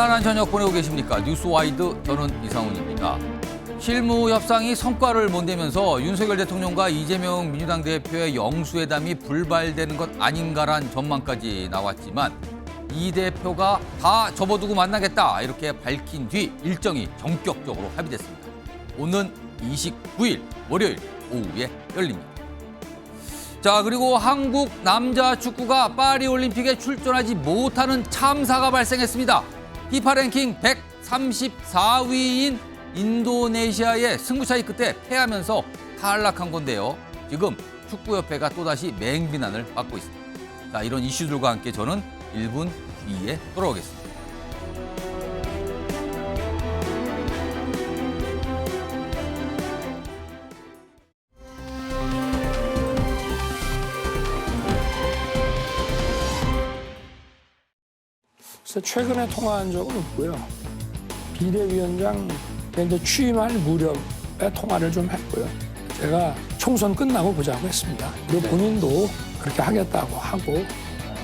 편안한 저녁 보내고 계십니까? 뉴스와이드 저는 이상훈입니다. 실무 협상이 성과를 못 내면서 윤석열 대통령과 이재명 민주당 대표의 영수회담이 불발되는 것 아닌가란 전망까지 나왔지만 이 대표가 다 접어두고 만나겠다 이렇게 밝힌 뒤 일정이 전격적으로 합의됐습니다. 오는 29일 월요일 오후에 열립니다. 자, 그리고 한국 남자 축구가 파리올림픽에 출전하지 못하는 참사가 발생했습니다. 피파 랭킹 134위인 인도네시아의 승부차이 끝에 패하면서 탈락한 건데요. 지금 축구협회가 또다시 맹비난을 받고 있습니다. 자, 이런 이슈들과 함께 저는 1분 뒤에 돌아오겠습니다. 그래서 최근에 통화한 적은 없고요. 비대위원장 이제 취임할 무렵에 통화를 좀 했고요. 제가 총선 끝나고 보자고 했습니다. 그리고 본인도 그렇게 하겠다고 하고.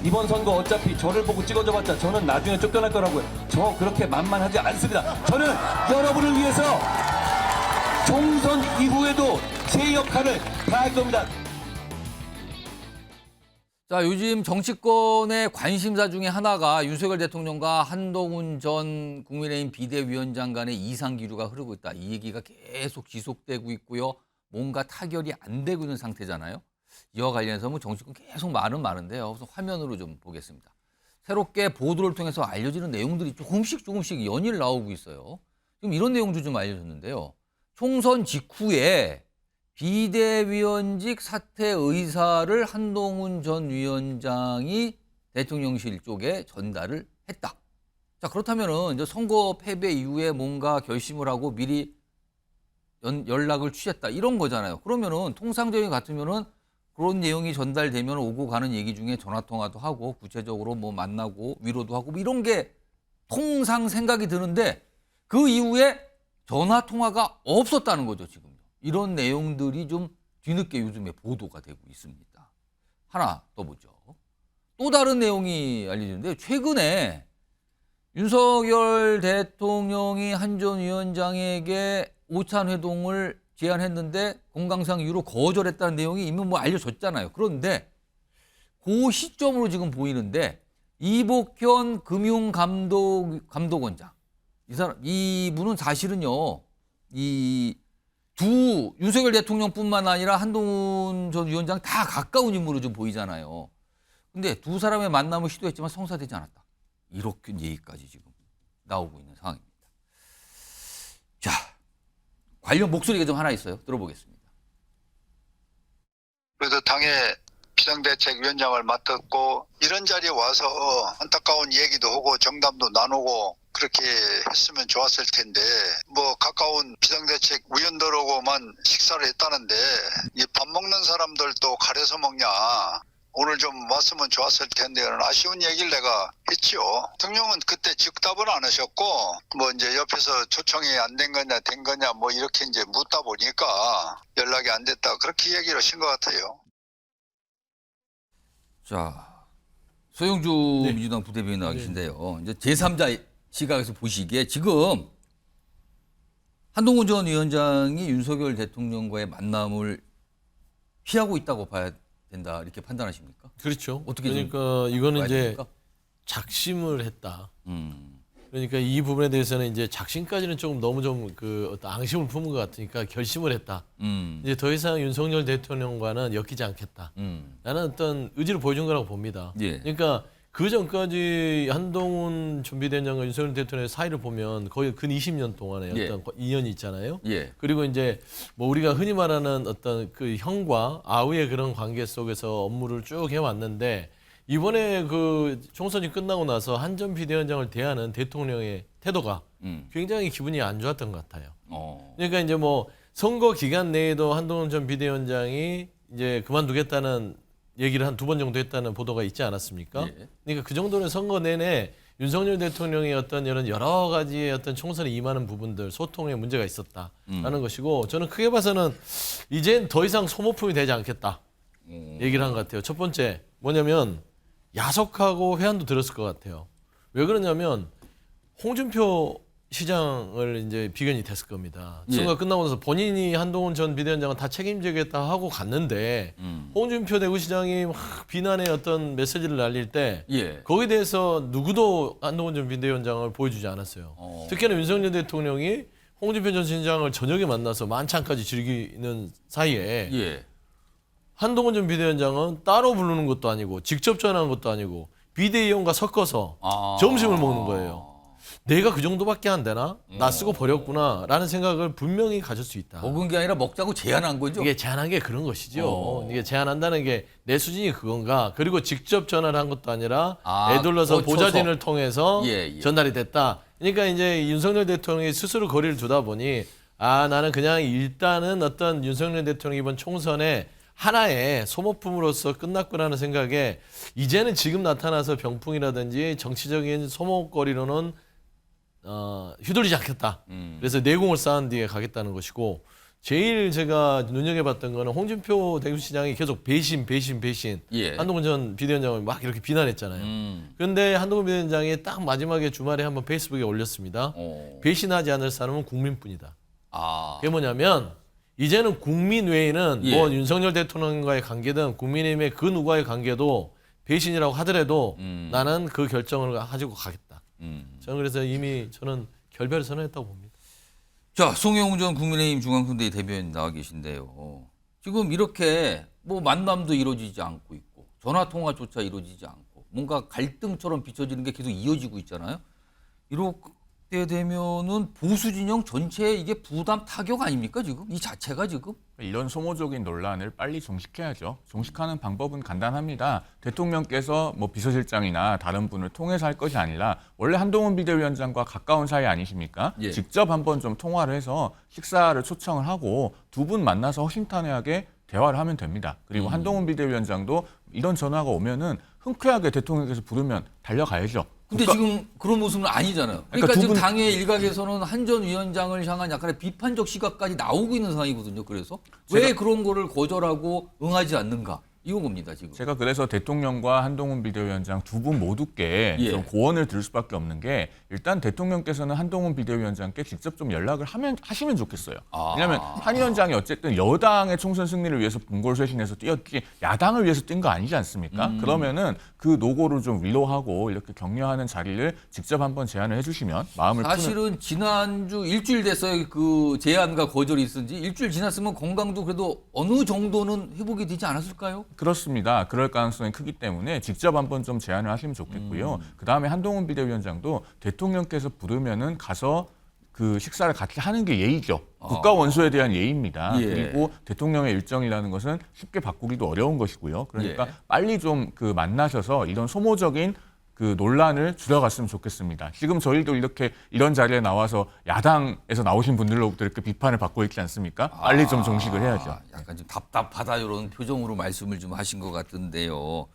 이번 선거 어차피 저를 보고 찍어줘봤자 저는 나중에 쫓겨날 거라고요. 저 그렇게 만만하지 않습니다. 저는 여러분을 위해서 총선 이후에도 제 역할을 다할 겁니다. 자, 요즘 정치권의 관심사 중에 하나가 윤석열 대통령과 한동훈 전 국민의힘 비대위원장 간의 이상기류가 흐르고 있다. 이 얘기가 계속 지속되고 있고요. 뭔가 타결이 안 되고 있는 상태잖아요. 이와 관련해서 뭐 정치권 계속 말은 많은데요. 그래서 화면으로 좀 보겠습니다. 새롭게 보도를 통해서 알려지는 내용들이 조금씩 연일 나오고 있어요. 지금 이런 내용도 좀 알려졌는데요. 총선 직후에 비대위원직 사퇴 의사를 한동훈 전 위원장이 대통령실 쪽에 전달을 했다. 자, 그렇다면은 이제 선거 패배 이후에 뭔가 결심을 하고 미리 연락을 취했다 이런 거잖아요. 그러면은 통상적인 같으면은 그런 내용이 전달되면 오고 가는 얘기 중에 전화 통화도 하고 구체적으로 뭐 만나고 위로도 하고 뭐 이런 게 통상 생각이 드는데 그 이후에 전화 통화가 없었다는 거죠, 지금. 이런 내용들이 좀 뒤늦게 요즘에 보도가 되고 있습니다. 하나 더 보죠. 또 다른 내용이 알려지는데 최근에 윤석열 대통령이 한 전 위원장에게 오찬 회동을 제안했는데 건강상 이유로 거절했다는 내용이 이미 뭐 알려졌잖아요. 그런데 그 시점으로 지금 보이는데 이복현 금융감독원장 이분은 사실은요 윤석열 대통령뿐만 아니라 한동훈 전 위원장 다 가까운 인물로 좀 보이잖아요. 근데 두 사람의 만남을 시도했지만 성사되지 않았다. 이렇게 얘기까지 지금 나오고 있는 상황입니다. 자, 관련 목소리가 좀 하나 있어요. 들어보겠습니다. 그래도 당의 비상대책위원장을 맡았고 이런 자리에 와서 안타까운 얘기도 하고 정담도 나누고 그렇게 했으면 좋았을 텐데 뭐 가까운 비상대책위원들하고만 식사를 했다는데 이 밥 먹는 사람들도 가려서 먹냐. 오늘 좀 왔으면 좋았을 텐데는 아쉬운 얘기를 내가 했죠. 대통령은 그때 즉답을 안 하셨고 뭐 이제 옆에서 초청이 안 된 거냐 된 거냐 뭐 이렇게 이제 묻다 보니까 연락이 안 됐다 그렇게 얘기를 하신 것 같아요. 자, 소영주 민주당 부대변인 나와 계신데요. 이제 제3자 시각에서 보시기에 지금 한동훈 전 위원장이 윤석열 대통령과의 만남을 피하고 있다고 봐야 된다 이렇게 판단하십니까? 그렇죠. 어떻게 그러니까 이거는 이제 됩니까? 작심을 했다. 그러니까 이 부분에 대해서는 이제 작심까지는 조금 너무 좀 그 어떤 앙심을 품은 것 같으니까 결심을 했다. 이제 더 이상 윤석열 대통령과는 엮이지 않겠다. 라는 어떤 의지를 보여준 거라고 봅니다. 예. 그러니까 그 전까지 한동훈 준비대장과 윤석열 대통령의 사이를 보면 거의 근 20년 동안의 예. 어떤 인연이 있잖아요. 예. 그리고 이제 뭐 우리가 흔히 말하는 어떤 그 형과 아우의 그런 관계 속에서 업무를 쭉 해왔는데 이번에 그 총선이 끝나고 나서 한 전 비대위원장을 대하는 대통령의 태도가 굉장히 기분이 안 좋았던 것 같아요. 그러니까 이제 뭐 선거 기간 내에도 한동훈 전 비대위원장이 이제 그만두겠다는 얘기를 한 2번 정도 했다는 보도가 있지 않았습니까? 예. 그러니까 그 정도는 선거 내내 윤석열 대통령의 어떤 이런 여러 가지의 어떤 총선에 임하는 부분들, 소통에 문제가 있었다라는 것이고 저는 크게 봐서는 이젠 더 이상 소모품이 되지 않겠다 얘기를 한 것 같아요. 첫 번째 뭐냐면 야속하고 회한도 들었을 것 같아요. 왜 그러냐면 홍준표 시장을 이제 비견이 됐을 겁니다. 예. 선거가 끝나고 나서 본인이 한동훈 전 비대위원장은 다 책임지겠다 하고 갔는데 홍준표 대구시장이 막 비난의 어떤 메시지를 날릴 때 예. 거기에 대해서 누구도 한동훈 전 비대위원장을 보여주지 않았어요. 특히나 윤석열 대통령이 홍준표 전 시장을 저녁에 만나서 만찬까지 즐기는 사이에 예. 한동훈 전 비대위원장은 따로 부르는 것도 아니고 직접 전화한 것도 아니고 비대위원과 섞어서 점심을 먹는 거예요. 내가 그 정도밖에 안 되나? 나 쓰고 버렸구나라는 생각을 분명히 가질 수 있다. 먹은 게 아니라 먹자고 제안한 거죠. 이게 제안한 게 그런 것이죠. 이게 제안한다는 게 내 수준이 그건가? 그리고 직접 전화를 한 것도 아니라 애둘러서 거쳐서. 보좌진을 통해서 예. 전달이 됐다. 그러니까 이제 윤석열 대통령이 스스로 거리를 두다 보니 나는 그냥 일단은 어떤 윤석열 대통령 이번 총선에 하나의 소모품으로서 끝났구나라는 생각에 이제는 지금 나타나서 병풍이라든지 정치적인 소모거리로는 휘둘리지 않겠다. 그래서 내공을 쌓은 뒤에 가겠다는 것이고 제일 제가 눈여겨봤던 거는 홍준표 대구시장이 계속 배신 예. 한동훈 전 비대위원장을 막 이렇게 비난했잖아요. 그런데 한동훈 비대위원장이 딱 마지막에 주말에 한번 페이스북에 올렸습니다. 배신하지 않을 사람은 국민뿐이다. 그게 뭐냐면 이제는 국민 외에는 예. 뭐 윤석열 대통령과의 관계든 국민의힘의 그 누구와의 관계도 배신이라고 하더라도 나는 그 결정을 가지고 가겠다. 저는 그래서 이미 저는 결별을 선언했다고 봅니다. 자, 송영훈 전 국민의힘 중앙선대위 대변인 나와 계신데요. 지금 이렇게 뭐 만남도 이루어지지 않고 있고 전화 통화조차 이루어지지 않고 뭔가 갈등처럼 비춰지는 게 계속 이어지고 있잖아요. 이렇게 되면은 보수 진영 전체에 이게 부담 타격 아닙니까 지금? 이 자체가 지금? 이런 소모적인 논란을 빨리 종식해야죠. 종식하는 방법은 간단합니다. 대통령께서 뭐 비서실장이나 다른 분을 통해서 할 것이 아니라 원래 한동훈 비대위원장과 가까운 사이 아니십니까? 예. 직접 한번 좀 통화를 해서 식사를 초청을 하고 두 분 만나서 허심탄회하게 대화를 하면 됩니다. 그리고 한동훈 비대위원장도 이런 전화가 오면은 흔쾌하게 대통령께서 부르면 달려가야죠. 근데 지금 그런 모습은 아니잖아요. 그러니까 두 지금 분- 당의 일각에서는 한 전 위원장을 향한 약간의 비판적 시각까지 나오고 있는 상황이거든요. 그래서 왜 그런 거를 거절하고 응하지 않는가? 이건 겁니다, 지금. 제가 그래서 대통령과 한동훈 비대위원장 두 분 모두께 예. 좀 고언을 드릴 수밖에 없는 게 일단 대통령께서는 한동훈 비대위원장께 직접 좀 연락을 하시면 좋겠어요. 왜냐하면 한 위원장이 어쨌든 여당의 총선 승리를 위해서 분골쇄신해서 뛰었지 야당을 위해서 뛴 거 아니지 않습니까? 그러면은 그 노고를 좀 위로하고 이렇게 격려하는 자리를 직접 한번 제안을 해주시면 마음을 푸는. 사실은 지난주 일주일 됐어요. 그 제안과 거절이 있은 지 일주일 지났으면 건강도 그래도 어느 정도는 회복이 되지 않았을까요? 그렇습니다. 그럴 가능성이 크기 때문에 직접 한번 좀 제안을 하시면 좋겠고요. 그다음에 한동훈 비대위원장도 대통령께서 부르면은 가서 그 식사를 같이 하는 게 예의죠. 국가 원수에 대한 예의입니다. 예. 그리고 대통령의 일정이라는 것은 쉽게 바꾸기도 어려운 것이고요. 그러니까 예. 빨리 좀 그 만나셔서 이런 소모적인 그 논란을 줄여갔으면 좋겠습니다. 지금 저희도 이렇게 이런 자리에 나와서 야당에서 나오신 분들로부터 이렇게 비판을 받고 있지 않습니까? 빨리 좀 종식을 해야죠. 약간 좀 답답하다 이런 표정으로 말씀을 좀 하신 것 같은데요.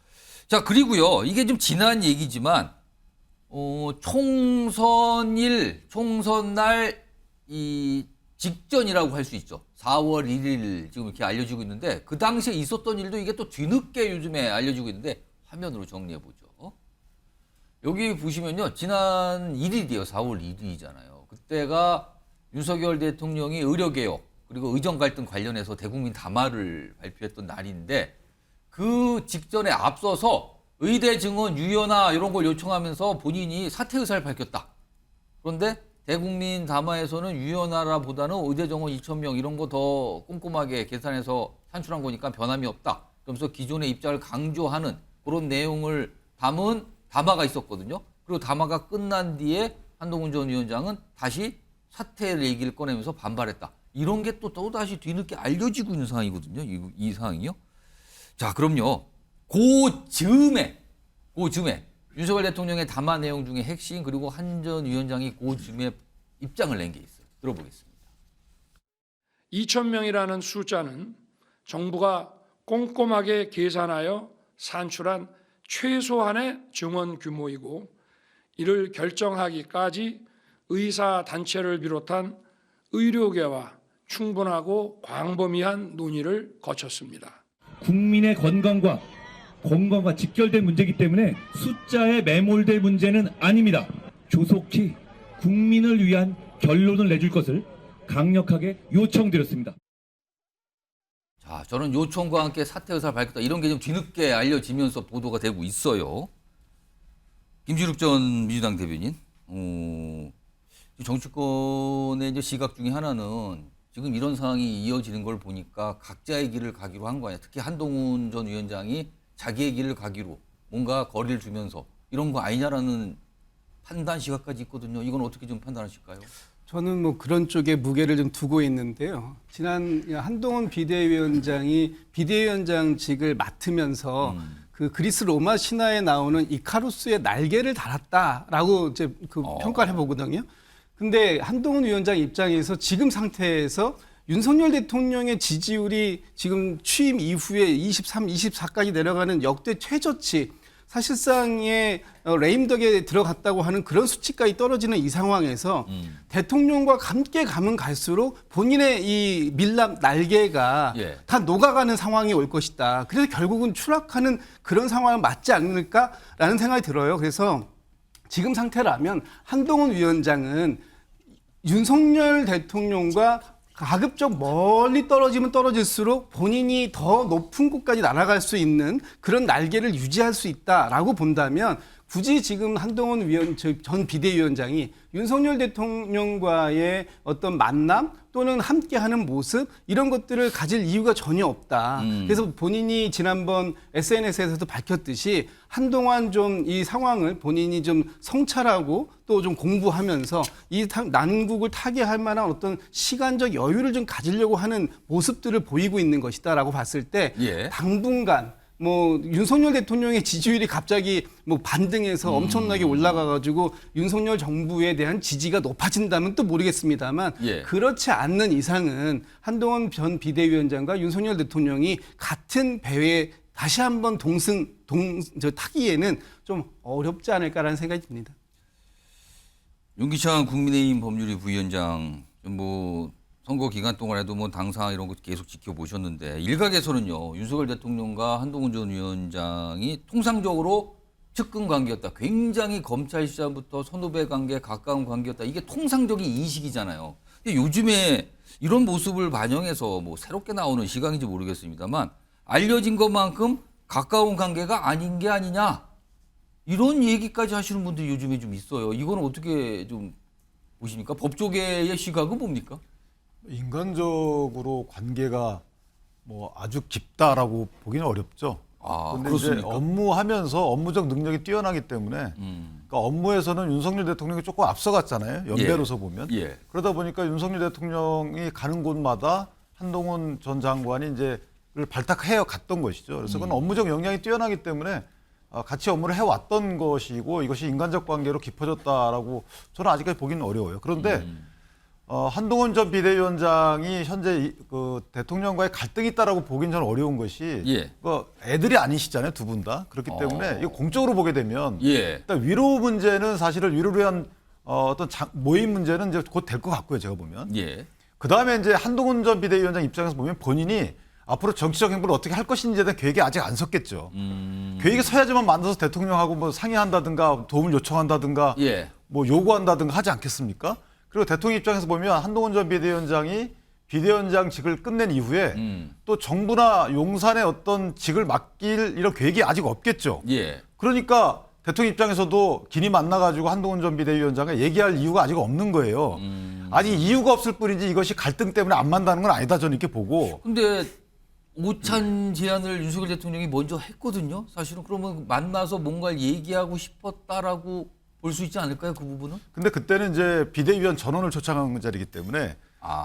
자, 그리고요. 이게 좀 지난 얘기지만 총선 날 이 직전이라고 할 수 있죠. 4월 1일 지금 이렇게 알려지고 있는데 그 당시에 있었던 일도 이게 또 뒤늦게 요즘에 알려지고 있는데 화면으로 정리해 보죠. 여기 보시면요. 지난 1일이에요. 4월 1일이잖아요. 그때가 윤석열 대통령이 의료개혁 그리고 의정 갈등 관련해서 대국민 담화를 발표했던 날인데 그 직전에 앞서서 의대 증원 유연화 이런 걸 요청하면서 본인이 사퇴 의사를 밝혔다. 그런데 대국민 담화에서는 유연화라보다는 의대 정원 2,000명 이런 거 더 꼼꼼하게 계산해서 산출한 거니까 변함이 없다. 그러면서 기존의 입장을 강조하는 그런 내용을 담은 담화가 있었거든요. 그리고 담화가 끝난 뒤에 한동훈 전 위원장은 다시 사퇴 얘기를 꺼내면서 반발했다. 이런 게 또 다시 뒤늦게 알려지고 있는 상황이거든요. 이 상황이요. 자, 그럼요. 고즈음에 윤석열 대통령의 담화 내용 중에 핵심 그리고 한 전 위원장이 고즈음에 입장을 낸 게 있어요. 들어보겠습니다. 2,000명이라는 숫자는 정부가 꼼꼼하게 계산하여 산출한 최소한의 증원 규모이고 이를 결정하기까지 의사단체를 비롯한 의료계와 충분하고 광범위한 논의를 거쳤습니다. 국민의 건강과 직결된 문제이기 때문에 숫자에 매몰될 문제는 아닙니다. 조속히 국민을 위한 결론을 내줄 것을 강력하게 요청드렸습니다. 자, 저는 요청과 함께 사퇴 의사를 밝혔다. 이런 게 좀 뒤늦게 알려지면서 보도가 되고 있어요. 김진욱 전 민주당 대변인. 정치권의 이제 시각 중에 하나는 지금 이런 상황이 이어지는 걸 보니까 각자의 길을 가기로 한 거 아니야. 특히 한동훈 전 위원장이 자기의 길을 가기로 뭔가 거리를 두면서 이런 거 아니냐라는 판단 시각까지 있거든요. 이건 어떻게 좀 판단하실까요? 저는 뭐 그런 쪽에 무게를 좀 두고 있는데요. 지난 한동훈 비대위원장이 비대위원장직을 맡으면서 그 그리스 로마 신화에 나오는 이카루스의 날개를 달았다라고 이제 그 평가를 해보거든요. 근데 한동훈 위원장 입장에서 지금 상태에서 윤석열 대통령의 지지율이 지금 취임 이후에 23, 24까지 내려가는 역대 최저치, 사실상의 레임덕에 들어갔다고 하는 그런 수치까지 떨어지는 이 상황에서 대통령과 함께 가면 갈수록 본인의 이 밀랍 날개가 다 녹아가는 상황이 올 것이다. 그래서 결국은 추락하는 그런 상황을 맞지 않을까라는 생각이 들어요. 그래서 지금 상태라면 한동훈 위원장은 윤석열 대통령과 가급적 멀리 떨어지면 떨어질수록 본인이 더 높은 곳까지 날아갈 수 있는 그런 날개를 유지할 수 있다라고 본다면 굳이 지금 한동훈 전 비대위원장이 윤석열 대통령과의 어떤 만남 또는 함께하는 모습 이런 것들을 가질 이유가 전혀 없다. 그래서 본인이 지난번 SNS에서도 밝혔듯이 한동안 좀 이 상황을 본인이 좀 성찰하고 또 좀 공부하면서 이 난국을 타개할 만한 어떤 시간적 여유를 좀 가지려고 하는 모습들을 보이고 있는 것이다라고 봤을 때 당분간 뭐 윤석열 대통령의 지지율이 갑자기 뭐 반등해서 엄청나게 올라가가지고 윤석열 정부에 대한 지지가 높아진다면 또 모르겠습니다만 그렇지 않는 이상은 한동훈 전 비대위원장과 윤석열 대통령이 같은 배에 다시 한번 타기에는 좀 어렵지 않을까라는 생각이 듭니다. 윤기찬 국민의힘 법률위 부위원장 뭐 선거 기간 동안에도 뭐 당사 이런 거 계속 지켜보셨는데 일각에서는요 윤석열 대통령과 한동훈 전 위원장이 통상적으로 측근 관계였다. 굉장히 검찰 시절부터 선후배 관계, 가까운 관계였다. 이게 통상적인 인식이잖아요. 근데 요즘에 이런 모습을 반영해서 뭐 새롭게 나오는 시각인지 모르겠습니다만 알려진 것만큼 가까운 관계가 아닌 게 아니냐 이런 얘기까지 하시는 분들이 요즘에 좀 있어요. 이거는 어떻게 좀 보십니까? 법조계의 시각은 뭡니까? 인간적으로 관계가 뭐 아주 깊다라고 보기는 어렵죠. 그런데 이제 그렇습니까? 업무하면서 업무적 능력이 뛰어나기 때문에 그러니까 업무에서는 윤석열 대통령이 조금 앞서갔잖아요. 연배로서 보면. 그러다 보니까 윤석열 대통령이 가는 곳마다 한동훈 전 장관이 이제 를 발탁해 갔던 것이죠. 그래서 그건 업무적 역량이 뛰어나기 때문에 같이 업무를 해왔던 것이고 이것이 인간적 관계로 깊어졌다라고 저는 아직까지 보기는 어려워요. 그런데 한동훈 전 비대위원장이 현재 그 대통령과의 갈등이 있다라고 보기는 저는 어려운 것이 그 애들이 아니시잖아요, 두 분 다. 그렇기 때문에 이거 공적으로 보게 되면 일단 위로 문제는 사실은 위로를 위한 어떤 모임 문제는 이제 곧 될 것 같고요, 제가 보면. 그 다음에 이제 한동훈 전 비대위원장 입장에서 보면 본인이 앞으로 정치적 행보를 어떻게 할 것인지에 대한 계획이 아직 안 섰겠죠. 계획이 서야지만 만들어서 대통령하고 뭐 상의한다든가 도움을 요청한다든가 뭐 요구한다든가 하지 않겠습니까? 그리고 대통령 입장에서 보면 한동훈 전 비대위원장이 비대위원장직을 끝낸 이후에 또 정부나 용산의 어떤 직을 맡길 이런 계획이 아직 없겠죠. 그러니까 대통령 입장에서도 긴히 만나가지고 한동훈 전 비대위원장과 얘기할 이유가 아직 없는 거예요. 아직 이유가 없을 뿐이지 이것이 갈등 때문에 안 만나는 건 아니다 저는 이렇게 보고. 근데 오찬 제안을 윤석열 대통령이 먼저 했거든요. 사실은 그러면 만나서 뭔가를 얘기하고 싶었다라고 볼 수 있지 않을까요? 그 부분은? 근데 그때는 이제 비대위원 전원을 초청한 자리이기 때문에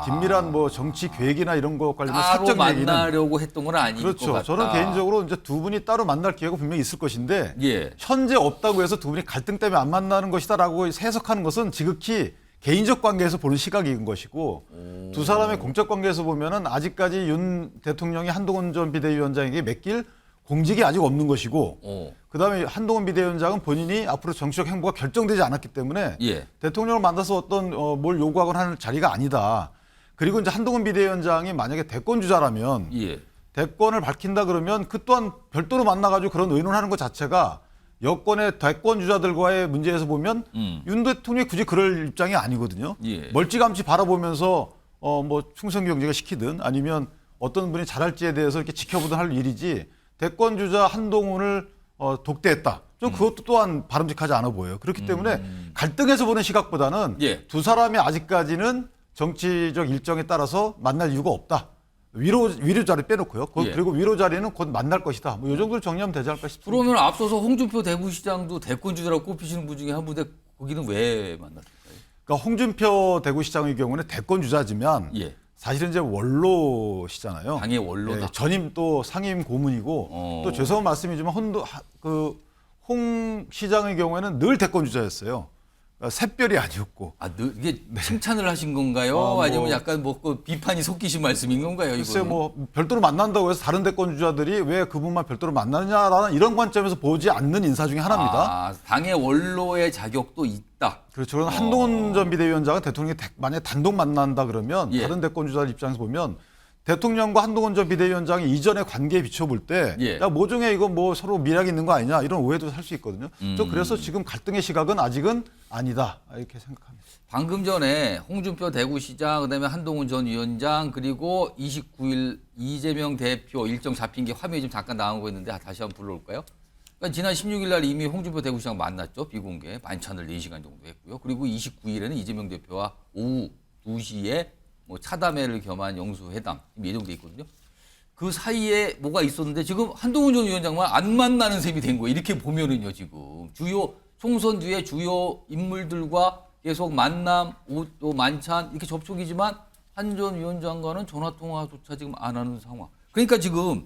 긴밀한 뭐 정치 계획이나 이런 거 관련된 따로 사적 얘기는 만나려고 했던 건 아닐 것 그렇죠. 같다. 저는 개인적으로 이제 두 분이 따로 만날 기회가 분명히 있을 것인데 현재 없다고 해서 두 분이 갈등 때문에 안 만나는 것이다라고 해석하는 것은 지극히 개인적 관계에서 보는 시각인 것이고 두 사람의 공적 관계에서 보면은 아직까지 윤 대통령이 한동훈 전 비대위원장에게 맡길 공직이 아직 없는 것이고 그다음에 한동훈 비대위원장은 본인이 앞으로 정치적 행보가 결정되지 않았기 때문에 대통령을 만나서 어떤 뭘 요구하거나 하는 자리가 아니다. 그리고 이제 한동훈 비대위원장이 만약에 대권 주자라면 대권을 밝힌다 그러면 그 또한 별도로 만나가지고 그런 의논하는 것 자체가 여권의 대권 주자들과의 문제에서 보면 윤 대통령이 굳이 그럴 입장이 아니거든요. 예. 멀찌감치 바라보면서 뭐 충성 경제가 시키든 아니면 어떤 분이 잘할지에 대해서 이렇게 지켜보든 할 일이지 대권 주자 한동훈을 독대했다. 좀 그것도 또한 바람직하지 않아 보여요. 그렇기 때문에 갈등에서 보는 시각보다는 예. 두 사람이 아직까지는 정치적 일정에 따라서 만날 이유가 없다. 위로 자리 빼놓고요. 예. 그리고 위로 자리는 곧 만날 것이다. 뭐 이 정도로 정리하면 되지 않을까 싶습니다. 그러면 앞서서 홍준표 대구시장도 대권주자라고 꼽히시는 분 중에 한 분인데 거기는 왜 만났을까요? 그러니까 홍준표 대구시장의 경우는 대권 주자지만 예. 사실은 이제 원로시잖아요. 당의 원로다. 예, 전임 또 상임 고문이고 또 죄송한 말씀이지만 홍 시장의 경우에는 늘 대권 주자였어요. 그러니까 샛별이 아니었고. 아, 이게 칭찬을 하신 건가요? 아니면 약간 그 비판이 섞이신 말씀인 건가요? 글쎄 이거는? 뭐 별도로 만난다고 해서 다른 대권 주자들이 왜 그분만 별도로 만나느냐라는 이런 관점에서 보지 않는 인사 중에 하나입니다. 아, 당의 원로의 자격도 있다. 그렇죠. 그럼 한동훈 전 비대위원장은 대통령이 만약에 단독 만난다 그러면 예. 다른 대권 주자 입장에서 보면 대통령과 한동훈 전 비대위원장이 이전의 관계에 비춰볼 때, 예. 야, 모종에 이거 뭐 서로 미락이 있는 거 아니냐 이런 오해도 살 수 있거든요. 저 그래서 지금 갈등의 시각은 아직은 아니다 이렇게 생각합니다. 방금 전에 홍준표 대구시장, 그다음에 한동훈 전 위원장, 그리고 29일 이재명 대표 일정 잡힌 게 화면이 좀 잠깐 나오고 있는데 다시 한번 불러올까요? 그러니까 지난 16일 날 이미 홍준표 대구시장 만났죠. 비공개 만찬을 4시간 정도 했고요. 그리고 29일에는 이재명 대표와 오후 2시에 뭐 차담회를 겸한 영수회담 예정돼 있거든요. 그 사이에 뭐가 있었는데 지금 한동훈 전 위원장만 안 만나는 셈이 된 거예요. 이렇게 보면은요, 지금 주요 총선 뒤에 주요 인물들과 계속 만남, 또 만찬 이렇게 접촉이지만 한 전 위원장과는 전화 통화조차 지금 안 하는 상황. 그러니까 지금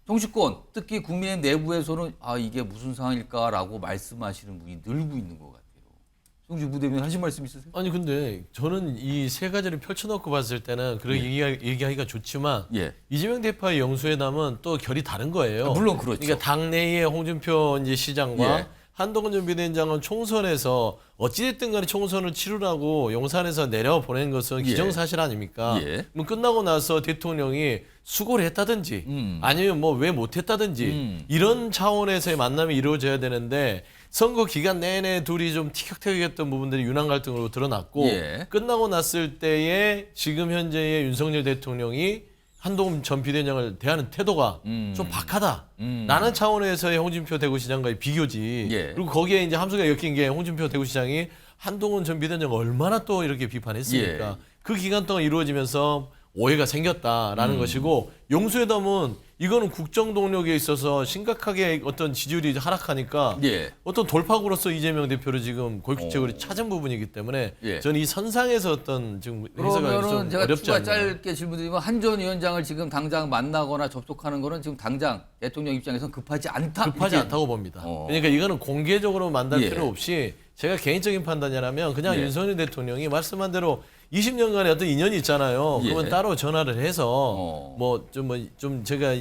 정치권, 특히 국민의 내부에서는 아 이게 무슨 상황일까라고 말씀하시는 분이 늘고 있는 것 같아요. 송지 부대변인 하신 말씀 있으세요? 아니 근데 저는 이 세 가지를 펼쳐놓고 봤을 때는 그렇게 얘기하기가 좋지만 예. 이재명 대표의 영수회담은 또 결이 다른 거예요. 물론 그렇죠. 그러니까 당내의 홍준표 이제 시장과 예. 한동훈 전 비대위원장은 총선에서 어찌됐든 간에 총선을 치르라고 용산에서 내려 보낸 것은 기정사실 아닙니까? 예. 그럼 끝나고 나서 대통령이 수고를 했다든지 아니면 뭐 왜 못했다든지 이런 차원에서의 만남이 이루어져야 되는데 선거 기간 내내 둘이 좀 티격태격했던 부분들이 윤한 갈등으로 드러났고 예. 끝나고 났을 때에 지금 현재의 윤석열 대통령이 한동훈 전 비대위원장을 대하는 태도가 좀 박하다. 라는 차원에서의 홍준표 대구시장과의 비교지. 예. 그리고 거기에 이제 함수가 엮인 게 홍준표 대구시장이 한동훈 전 비대위원장을 얼마나 또 이렇게 비판했습니까? 예. 그 기간 동안 이루어지면서 오해가 생겼다라는 것이고 용수회담은 이거는 국정 동력에 있어서 심각하게 어떤 지지율이 하락하니까 예. 어떤 돌파구로서 이재명 대표를 지금 골격적으로 찾은 부분이기 때문에 예. 저는 이 선상에서 어떤 지금 해석이 그러면은 좀 제가 어렵지 추가 않나. 짧게 질문드리면 한 전 위원장을 지금 당장 만나거나 접촉하는 거는 지금 당장 대통령 입장에서는 급하지 않다. 급하지 이렇게. 않다고 봅니다. 어. 그러니까 이거는 공개적으로 만날 예. 필요 없이 제가 개인적인 판단이라면 그냥 예. 윤석열 대통령이 말씀한 대로 20년간의 어떤 인연이 있잖아요. 예. 그러면 따로 전화를 해서 어. 좀 제가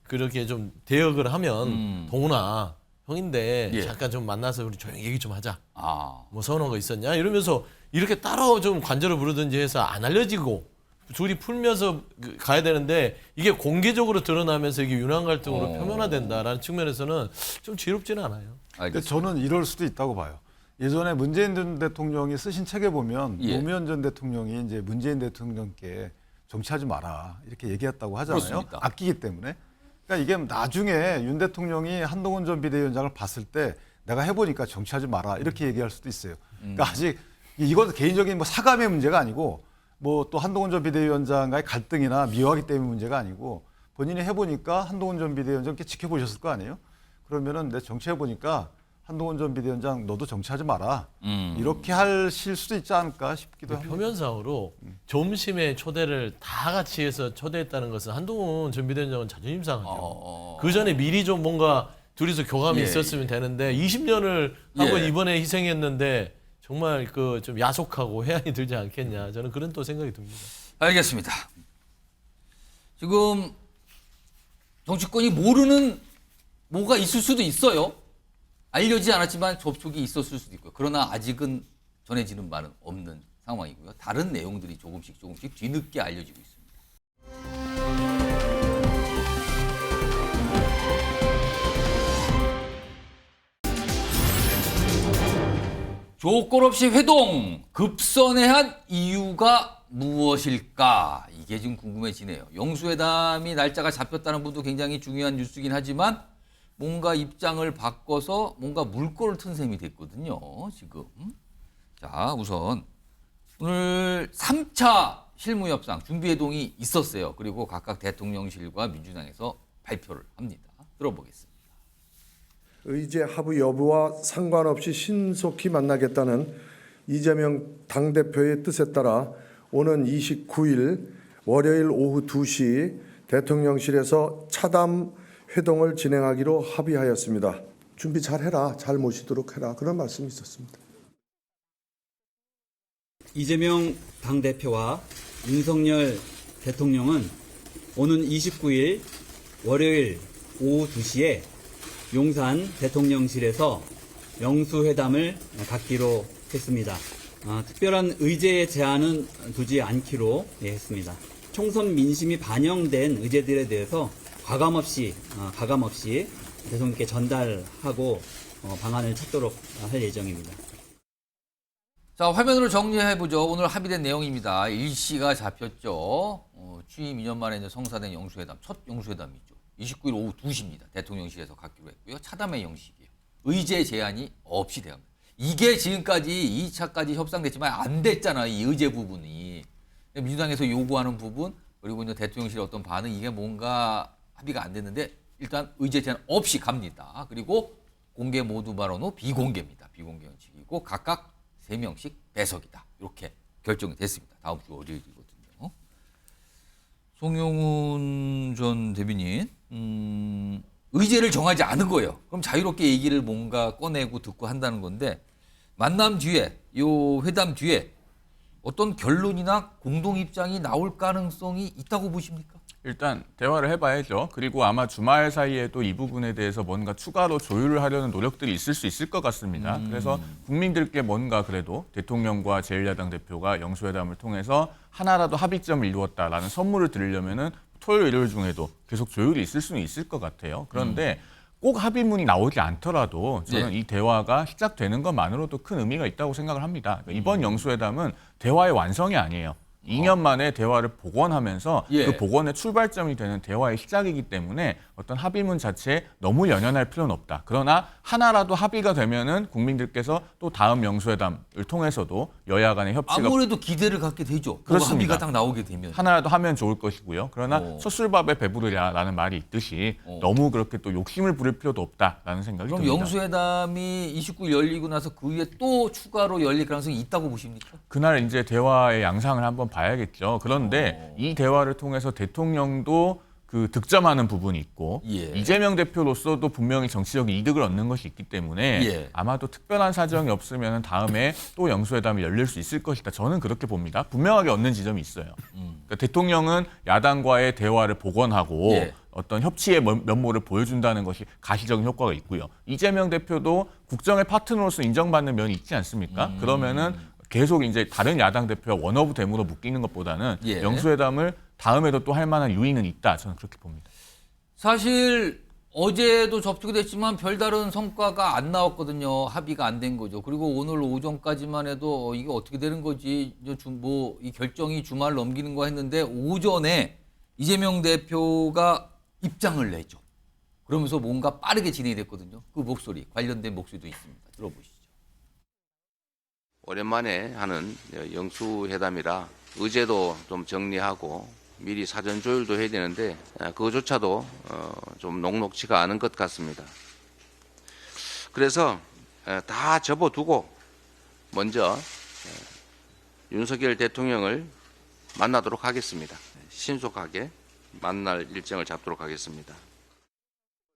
그렇게 좀 대역을 하면 동훈아 형인데 예. 잠깐 좀 만나서 우리 조용히 얘기 좀 하자. 아. 뭐 서운한 거 있었냐 이러면서 이렇게 따로 좀 관저를 부르든지 해서 안 알려지고 둘이 풀면서 가야 되는데 이게 공개적으로 드러나면서 이게 윤한 갈등으로 표면화된다라는 측면에서는 좀 지롭지는 않아요. 근데 저는 이럴 수도 있다고 봐요. 예전에 문재인 전 대통령이 쓰신 책에 보면 예. 노무현 전 대통령이 이제 문재인 대통령께 정치하지 마라 이렇게 얘기했다고 하잖아요. 그렇습니다. 아끼기 때문에. 그러니까 이게 나중에 윤 대통령이 한동훈 전 비대위원장을 봤을 때 내가 해보니까 정치하지 마라 이렇게 얘기할 수도 있어요. 그러니까 아직 이건 개인적인 뭐 사감의 문제가 아니고 뭐 또 한동훈 전 비대위원장과의 갈등이나 미워하기 때문에 문제가 아니고 본인이 해보니까 한동훈 전 비대위원장 이렇게 지켜보셨을 거 아니에요? 그러면은 내 정치해보니까 한동훈 전 비대위원장 너도 정치하지 마라 이렇게 하실 수도 있지 않을까 싶기도 합니다. 표면상으로 점심에 초대를 다 같이 해서 초대했다는 것은 한동훈 전 비대위원장은 자존심 상하죠. 그 전에 미리 좀 뭔가 둘이서 교감이 예, 있었으면 되는데 20년을 하고 예. 이번에 희생했는데 정말 그 좀 야속하고 해안이 들지 않겠냐 저는 그런 또 생각이 듭니다. 알겠습니다. 지금 정치권이 모르는 뭐가 있을 수도 있어요. 알려지지 않았지만 접촉이 있었을 수도 있고요. 그러나 아직은 전해지는 바는 없는 상황이고요. 다른 내용들이 조금씩 뒤늦게 알려지고 있습니다. 조건 없이 회동 급선회한 이유가 무엇일까? 이게 지금 궁금해지네요. 영수회담이 날짜가 잡혔다는 분도 굉장히 중요한 뉴스긴 하지만 뭔가 입장을 바꿔서 뭔가 물꼬를 튼 셈이 됐거든요. 지금. 자, 우선 오늘 3차 실무협상 준비회동이 있었어요. 그리고 각각 대통령실과 민주당에서 발표를 합니다. 들어보겠습니다. 의제 합의 여부와 상관없이 신속히 만나겠다는 이재명 당대표의 뜻에 따라 오는 29일 월요일 오후 2시 대통령실에서 차담 회동을 진행하기로 합의하였습니다. 준비 잘해라, 잘 모시도록 해라, 그런 말씀이 있었습니다. 이재명 당대표와 윤석열 대통령은 오는 29일 월요일 오후 2시에 용산 대통령실에서 영수회담을 갖기로 했습니다. 특별한 의제 제한은 두지 않기로 했습니다. 총선 민심이 반영된 의제들에 대해서 가감없이 대통령께 전달하고 방안을 찾도록 할 예정입니다. 자, 화면으로 정리해보죠. 오늘 합의된 내용입니다. 일시가 잡혔죠. 취임 2년 만에 이제 성사된 영수회담, 첫 영수회담이죠. 29일 오후 2시입니다. 대통령실에서 갖기로 했고요. 차담의 형식이에요. 의제 제한이 없이 대합니다. 이게 지금까지 2차까지 협상됐지만 안 됐잖아요. 이 의제 부분이. 민주당에서 요구하는 부분, 그리고 이제 대통령실의 어떤 반응, 이게 뭔가 합의가 안 됐는데 일단 의제 제한 없이 갑니다. 그리고 공개 모두 발언 후 비공개입니다. 비공개 원칙이고 각각 3명씩 배석이다. 이렇게 결정이 됐습니다. 다음 주 월요일이거든요. 송영훈 전 대변인, 의제를 정하지 않은 거예요. 그럼 자유롭게 얘기를 뭔가 꺼내고 듣고 한다는 건데 만남 뒤에, 요 회담 뒤에 어떤 결론이나 공동 입장이 나올 가능성이 있다고 보십니까? 일단 대화를 해봐야죠. 그리고 아마 주말 사이에도 이 부분에 대해서 뭔가 추가로 조율을 하려는 노력들이 있을 수 있을 것 같습니다. 그래서 국민들께 뭔가 그래도 대통령과 제1야당 대표가 영수회담을 통해서 하나라도 합의점을 이루었다라는 선물을 드리려면은 토요일, 일요일 중에도 계속 조율이 있을 수는 있을 것 같아요. 그런데 꼭 합의문이 나오지 않더라도 저는 이 대화가 시작되는 것만으로도 큰 의미가 있다고 생각을 합니다. 그러니까 이번 영수회담은 대화의 완성이 아니에요. 2년 만에 대화를 복원하면서 그 복원의 출발점이 되는 대화의 시작이기 때문에 어떤 합의문 자체에 너무 연연할 필요는 없다. 그러나 하나라도 합의가 되면은 국민들께서 또 다음 영수회담을 통해서도 여야 간의 협치가 아무래도 기대를 갖게 되죠. 그렇습니다. 합의가 딱 나오게 되면. 하나라도 하면 좋을 것이고요. 그러나 솥술밥에 배부르랴라는 말이 있듯이 너무 그렇게 또 욕심을 부릴 필요도 없다라는 생각이 그럼 듭니다. 영수회담이 29일 열리고 나서 그 위에 또 추가로 열릴 가능성이 있다고 보십니까? 그날 이제 대화의 양상을 한번 봐야겠죠. 그런데 이 대화를 통해서 대통령도 그 득점하는 부분이 있고 이재명 대표로서도 분명히 정치적인 이득을 얻는 것이 있기 때문에 아마도 특별한 사정이 없으면 다음에 또 영수회담이 열릴 수 있을 것이다. 저는 그렇게 봅니다. 분명하게 얻는 지점이 있어요. 그러니까 대통령은 야당과의 대화를 복원하고 어떤 협치의 면모를 보여준다는 것이 가시적인 효과가 있고요. 이재명 대표도 국정의 파트너로서 인정받는 면이 있지 않습니까? 그러면은 계속 이제 다른 야당 대표와 원어브 댐으로 묶이는 것보다는 영수회담을 다음에도 또 할 만한 유인은 있다. 저는 그렇게 봅니다. 사실 어제도 접촉이 됐지만 별다른 성과가 안 나왔거든요. 합의가 안 된 거죠. 그리고 오늘 오전까지만 해도 이게 어떻게 되는 거지, 뭐 이 결정이 주말 넘기는 거 했는데 오전에 이재명 대표가 입장을 내죠. 그러면서 뭔가 빠르게 진행이 됐거든요. 그 목소리, 관련된 목소리도 있습니다. 들어보시죠. 오랜만에 하는 영수회담이라 의제도 좀 정리하고 미리 사전 조율도 해야 되는데 그거조차도 좀 녹록지가 않은 것 같습니다. 그래서 다 접어두고 먼저 윤석열 대통령을 만나도록 하겠습니다. 신속하게 만날 일정을 잡도록 하겠습니다.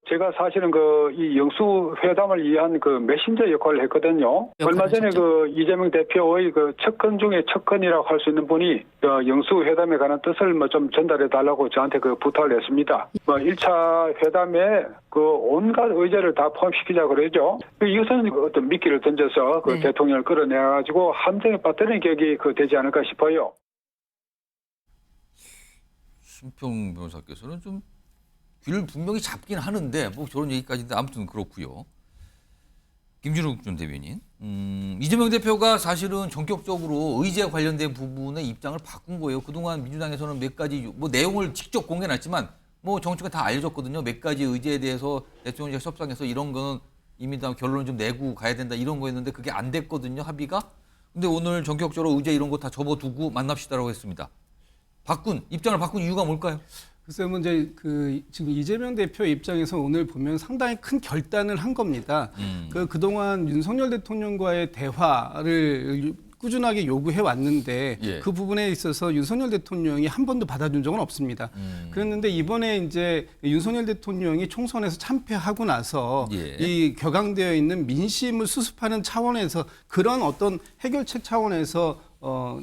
제가 사실은 이 영수회담을 위한 메신저 역할을 했거든요. 얼마 전에 이재명 대표의 척헌 중에 척헌이라고 할 수 있는 분이 영수회담에 관한 뜻을 좀 전달해 달라고 저한테 부탁을 했습니다. 1차 회담에 온갖 의제를 다 포함시키자 그러죠. 이것은 어떤 미끼를 던져서 대통령을 끌어내가지고 함정에 빠뜨리는 격이 되지 않을까 싶어요. 심평 변호사께서는 좀 귀를 분명히 잡긴 하는데 뭐 저런 얘기까지인데 아무튼 그렇고요. 김준욱 전 대변인. 이재명 대표가 사실은 전격적으로 의제 관련된 부분에 입장을 바꾼 거예요. 그동안 민주당에서는 몇 가지 뭐 내용을 직접 공개했지만 뭐 정치가 다 알려졌거든요. 몇 가지 의제에 대해서 대통령과 협상해서 이런 거는 이미 다 결론을 좀 내고 가야 된다 이런 거였는데 그게 안 됐거든요. 합의가. 근데 오늘 전격적으로 의제 이런 거 다 접어두고 만납시다라고 했습니다. 입장을 바꾼 이유가 뭘까요? 글쎄요, 뭐 이제 지금 이재명 대표 입장에서 오늘 보면 상당히 큰 결단을 한 겁니다. 그동안 윤석열 대통령과의 대화를 꾸준하게 요구해 왔는데 예. 그 부분에 있어서 윤석열 대통령이 한 번도 받아준 적은 없습니다. 그랬는데 이번에 이제 윤석열 대통령이 총선에서 참패하고 나서 예. 이 격앙되어 있는 민심을 수습하는 차원에서 그런 어떤 해결책 차원에서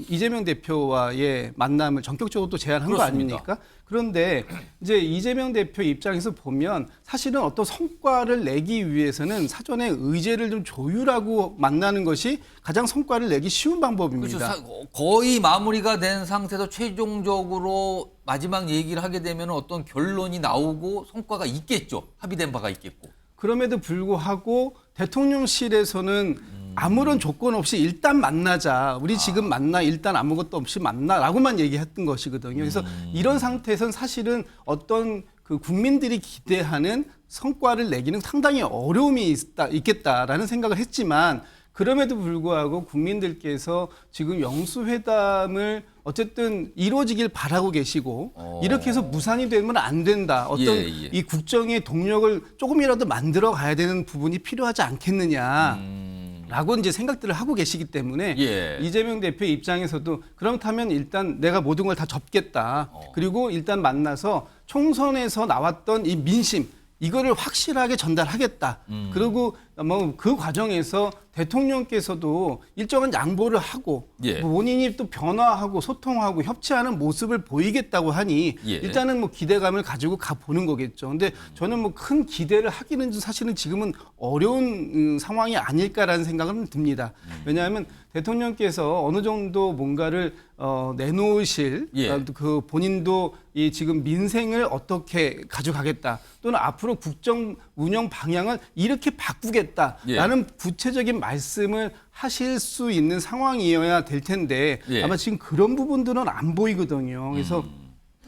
이재명 대표와의 만남을 전격적으로 또 제안한 거 그렇습니다. 아닙니까? 그런데 이제 이재명 대표 입장에서 보면 사실은 어떤 성과를 내기 위해서는 사전에 의제를 좀 조율하고 만나는 것이 가장 성과를 내기 쉬운 방법입니다. 그렇죠. 거의 마무리가 된 상태에서 최종적으로 마지막 얘기를 하게 되면 어떤 결론이 나오고 성과가 있겠죠. 합의된 바가 있겠고. 그럼에도 불구하고 대통령실에서는 아무런 조건 없이 일단 만나자. 우리 지금 만나 일단 아무것도 없이 만나라고만 얘기했던 것이거든요. 그래서 이런 상태에서는 사실은 어떤 그 국민들이 기대하는 성과를 내기는 상당히 어려움이 있겠다라는 생각을 했지만 그럼에도 불구하고 국민들께서 지금 영수회담을 어쨌든 이루어지길 바라고 계시고 이렇게 해서 무산이 되면 안 된다. 어떤 이 국정의 동력을 조금이라도 만들어 가야 되는 부분이 필요하지 않겠느냐. 라고 이제 생각들을 하고 계시기 때문에 이재명 대표 입장에서도 그렇다면 일단 내가 모든 걸 다 접겠다. 그리고 일단 만나서 총선에서 나왔던 이 민심 이거를 확실하게 전달하겠다. 그리고 뭐 그 과정에서 대통령께서도 일정한 양보를 하고 본인이 또 변화하고 소통하고 협치하는 모습을 보이겠다고 하니 일단은 뭐 기대감을 가지고 가 보는 거겠죠. 근데 저는 뭐 큰 기대를 하기는 사실은 지금은 어려운 상황이 아닐까라는 생각은 듭니다. 왜냐하면 대통령께서 어느 정도 뭔가를 내놓으실 그 본인도 이 지금 민생을 어떻게 가져가겠다 또는 앞으로 국정 운영 방향을 이렇게 바꾸겠다라는 구체적인 말씀을 하실 수 있는 상황이어야 될 텐데 아마 지금 그런 부분들은 안 보이거든요. 그래서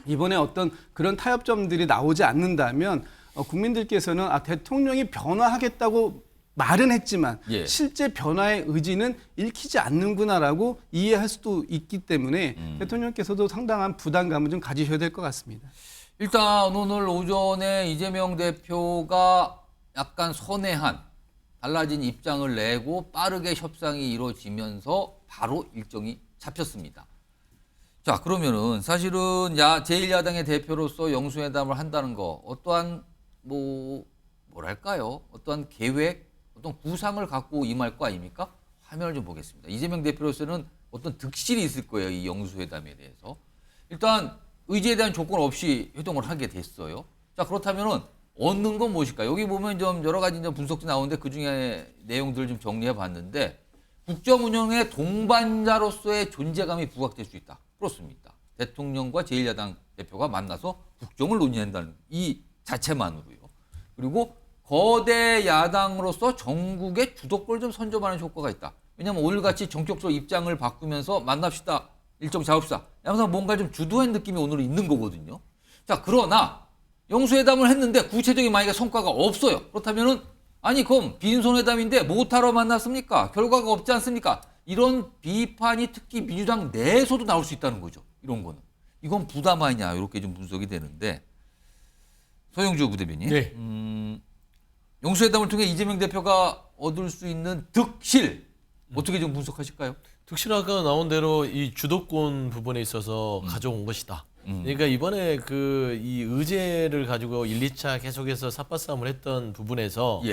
이번에 어떤 그런 타협점들이 나오지 않는다면 국민들께서는 대통령이 변화하겠다고 말은 했지만 실제 변화의 의지는 읽히지 않는구나라고 이해할 수도 있기 때문에 대통령께서도 상당한 부담감을 좀 가지셔야 될 것 같습니다. 일단 오늘 오전에 이재명 대표가 약간 선회한 달라진 입장을 내고 빠르게 협상이 이루어지면서 바로 일정이 잡혔습니다. 자, 그러면은 사실은 제1야당의 대표로서 영수회담을 한다는 거 어떠한 뭐랄까요? 어떠한 계획, 어떤 구상을 갖고 임할 거 아닙니까? 화면을 좀 보겠습니다. 이재명 대표로서는 어떤 득실이 있을 거예요. 이 영수회담에 대해서. 일단 의지에 대한 조건 없이 회동을 하게 됐어요. 자, 그렇다면은 얻는 건 무엇일까? 여기 보면 좀 여러 가지 분석이 나오는데 그 중에 내용들을 좀 정리해 봤는데 국정 운영의 동반자로서의 존재감이 부각될 수 있다. 그렇습니다. 대통령과 제1야당 대표가 만나서 국정을 논의한다는 이 자체만으로요. 그리고 거대 야당으로서 전국의 주도권을 좀 선점하는 효과가 있다. 왜냐하면 오늘같이 전격적으로 입장을 바꾸면서 만납시다. 일정 잡읍시다. 항상 뭔가 좀 주도한 느낌이 오늘 있는 거거든요. 자, 그러나 영수회담을 했는데 구체적인 만약에 성과가 없어요. 그렇다면은 그럼 빈손회담인데 못하러 만났습니까? 결과가 없지 않습니까? 이런 비판이 특히 민주당 내에서도 나올 수 있다는 거죠. 이런 거는. 이건 부담 아니냐 이렇게 좀 분석이 되는데 서영주 부대변인. 영수회담을 통해 이재명 대표가 얻을 수 있는 득실 어떻게 좀 분석하실까요? 득실 아까 나온 대로 이 주도권 부분에 있어서 가져온 것이다. 그러니까 이번에 이 의제를 가지고 1, 2차 계속해서 삿바싸움을 했던 부분에서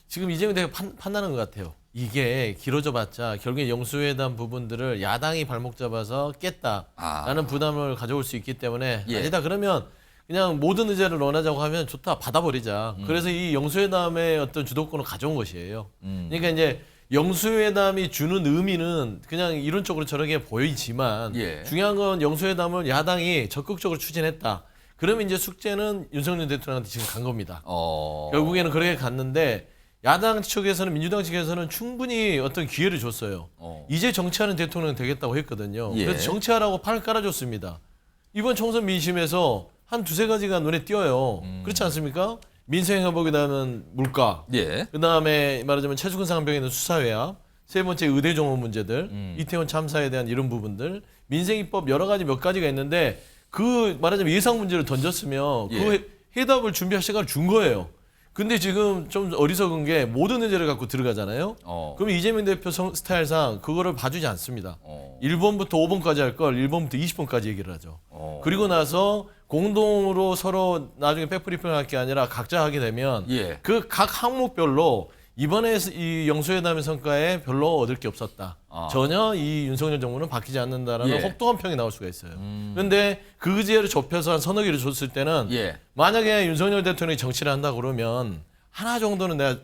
지금 이재명 대표가 판단한 것 같아요. 이게 길어져봤자 결국에 영수회담 부분들을 야당이 발목 잡아서 깼다라는 부담을 가져올 수 있기 때문에 아니다 그러면 그냥 모든 의제를 논하자고 하면 좋다 받아버리자. 그래서 이 영수회담의 어떤 주도권을 가져온 것이에요. 그러니까 이제 영수회담이 주는 의미는 그냥 이론적으로 저렇게 보이지만 중요한 건 영수회담을 야당이 적극적으로 추진했다. 그러면 이제 숙제는 윤석열 대통령한테 지금 간 겁니다. 결국에는 그렇게 갔는데 야당 측에서는 민주당 측에서는 충분히 어떤 기회를 줬어요. 이제 정치하는 대통령 되겠다고 했거든요. 예. 그래서 정치하라고 판을 깔아줬습니다. 이번 총선 민심에서 한 두세 가지가 눈에 띄어요. 그렇지 않습니까? 민생 회복이라는 물가, 예. 그다음에 말하자면 최수근 상병에 있는 수사회합, 세 번째 의대 종업 문제들, 이태원 참사에 대한 이런 부분들, 민생 입법 여러 가지 몇 가지가 있는데 그 말하자면 예상 문제를 던졌으면 예. 그 해답을 준비할 시간을 준 거예요. 근데 지금 좀 어리석은 게 모든 의제를 갖고 들어가잖아요. 그럼 이재명 대표 스타일상 그거를 봐주지 않습니다. 1번부터 5번까지 할 걸 1번부터 20번까지 얘기를 하죠. 그리고 나서 공동으로 서로 나중에 백브리핑을 할 게 아니라 각자 하게 되면 예. 그 각 항목별로 이번에 이 영수회담의 성과에 별로 얻을 게 없었다. 전혀 이 윤석열 정부는 바뀌지 않는다라는 예. 혹독한 평이 나올 수가 있어요. 그런데 그 의제를 좁혀서 한 서너 개를 줬을 때는 예. 만약에 윤석열 대통령이 정치를 한다 그러면 하나 정도는 내가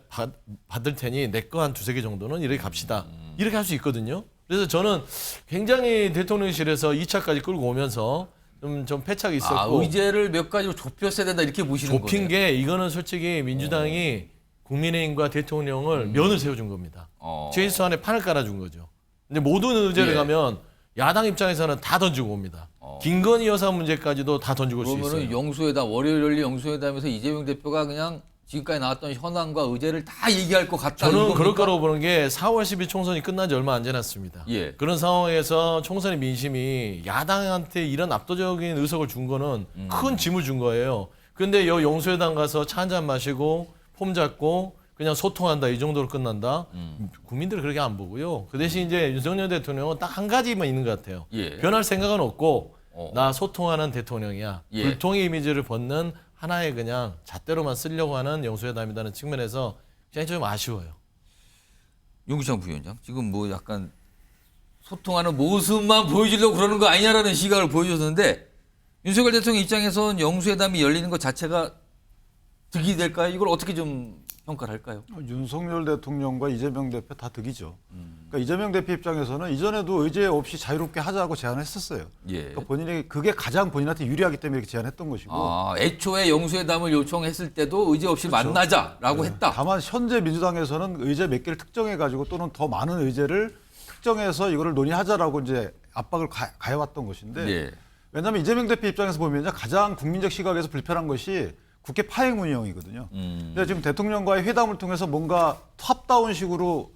받을 테니 내 거 한 두세 개 정도는 이렇게 갑시다. 이렇게 할 수 있거든요. 그래서 저는 굉장히 대통령실에서 2차까지 끌고 오면서 좀 패착이 있었고 의제를 몇 가지로 좁혔어야 된다 이렇게 보시는 거예요. 좁힌 게 이거는 솔직히 민주당이 국민의힘과 대통령을 면을 세워준 겁니다. 최소한의 판을 깔아준 거죠. 근데 모든 의제를 예. 가면 야당 입장에서는 다 던지고 옵니다. 김건희 여사 문제까지도 다 던지고 올 수 그러면은 있어요. 영수회담 월요일 열린 영수회담에서 이재명 대표가 그냥 지금까지 나왔던 현안과 의제를 다 얘기할 것 같다. 저는 이겁니까? 그럴 거라고 보는 게 4월 10일 총선이 끝난 지 얼마 안 지났습니다. 예. 그런 상황에서 총선의 민심이 야당한테 이런 압도적인 의석을 준 거는 큰 짐을 준 거예요. 그런데 여 영수회담 가서 차 한잔 마시고 폼 잡고 그냥 소통한다 이 정도로 끝난다. 국민들은 그렇게 안 보고요. 그 대신 이제 윤석열 대통령은 딱 한 가지만 있는 것 같아요. 예. 변할 생각은 없고 나 소통하는 대통령이야. 예. 불통의 이미지를 벗는 하나의 그냥 잣대로만 쓰려고 하는 영수회담이라는 측면에서 굉장히 좀 아쉬워요. 윤기창 부위원장 지금 뭐 약간 소통하는 모습만 보여주려고 그러는 거 아니냐라는 시각을 보여줬는데 윤석열 대통령 입장에선 영수회담이 열리는 것 자체가 득이 될까요? 이걸 어떻게 좀 평가를 할까요? 윤석열 대통령과 이재명 대표 다 득이죠. 그러니까 이재명 대표 입장에서는 이전에도 의제 없이 자유롭게 하자고 제안했었어요. 예. 그러니까 본인이 그게 가장 본인한테 유리하기 때문에 이렇게 제안했던 것이고. 애초에 영수회담을 요청했을 때도 의제 없이 그렇죠. 만나자라고 했다. 다만 현재 민주당에서는 의제 몇 개를 특정해가지고 또는 더 많은 의제를 특정해서 이거를 논의하자라고 이제 압박을 가해왔던 것인데. 예. 왜냐하면 이재명 대표 입장에서 보면 가장 국민적 시각에서 불편한 것이 국회 파행 운영이거든요. 근데 지금 대통령과의 회담을 통해서 뭔가 탑다운식으로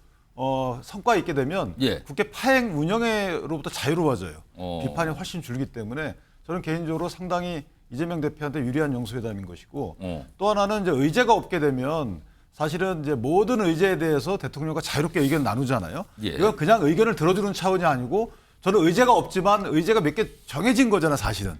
성과 있게 되면 예. 국회 파행 운영으로부터 자유로워져요. 비판이 훨씬 줄기 때문에 저는 개인적으로 상당히 이재명 대표한테 유리한 영수회담인 것이고 또 하나는 이제 의제가 없게 되면 사실은 이제 모든 의제에 대해서 대통령과 자유롭게 의견 나누잖아요. 예. 이건 그냥 의견을 들어주는 차원이 아니고 저는 의제가 없지만 의제가 몇 개 정해진 거잖아요, 사실은.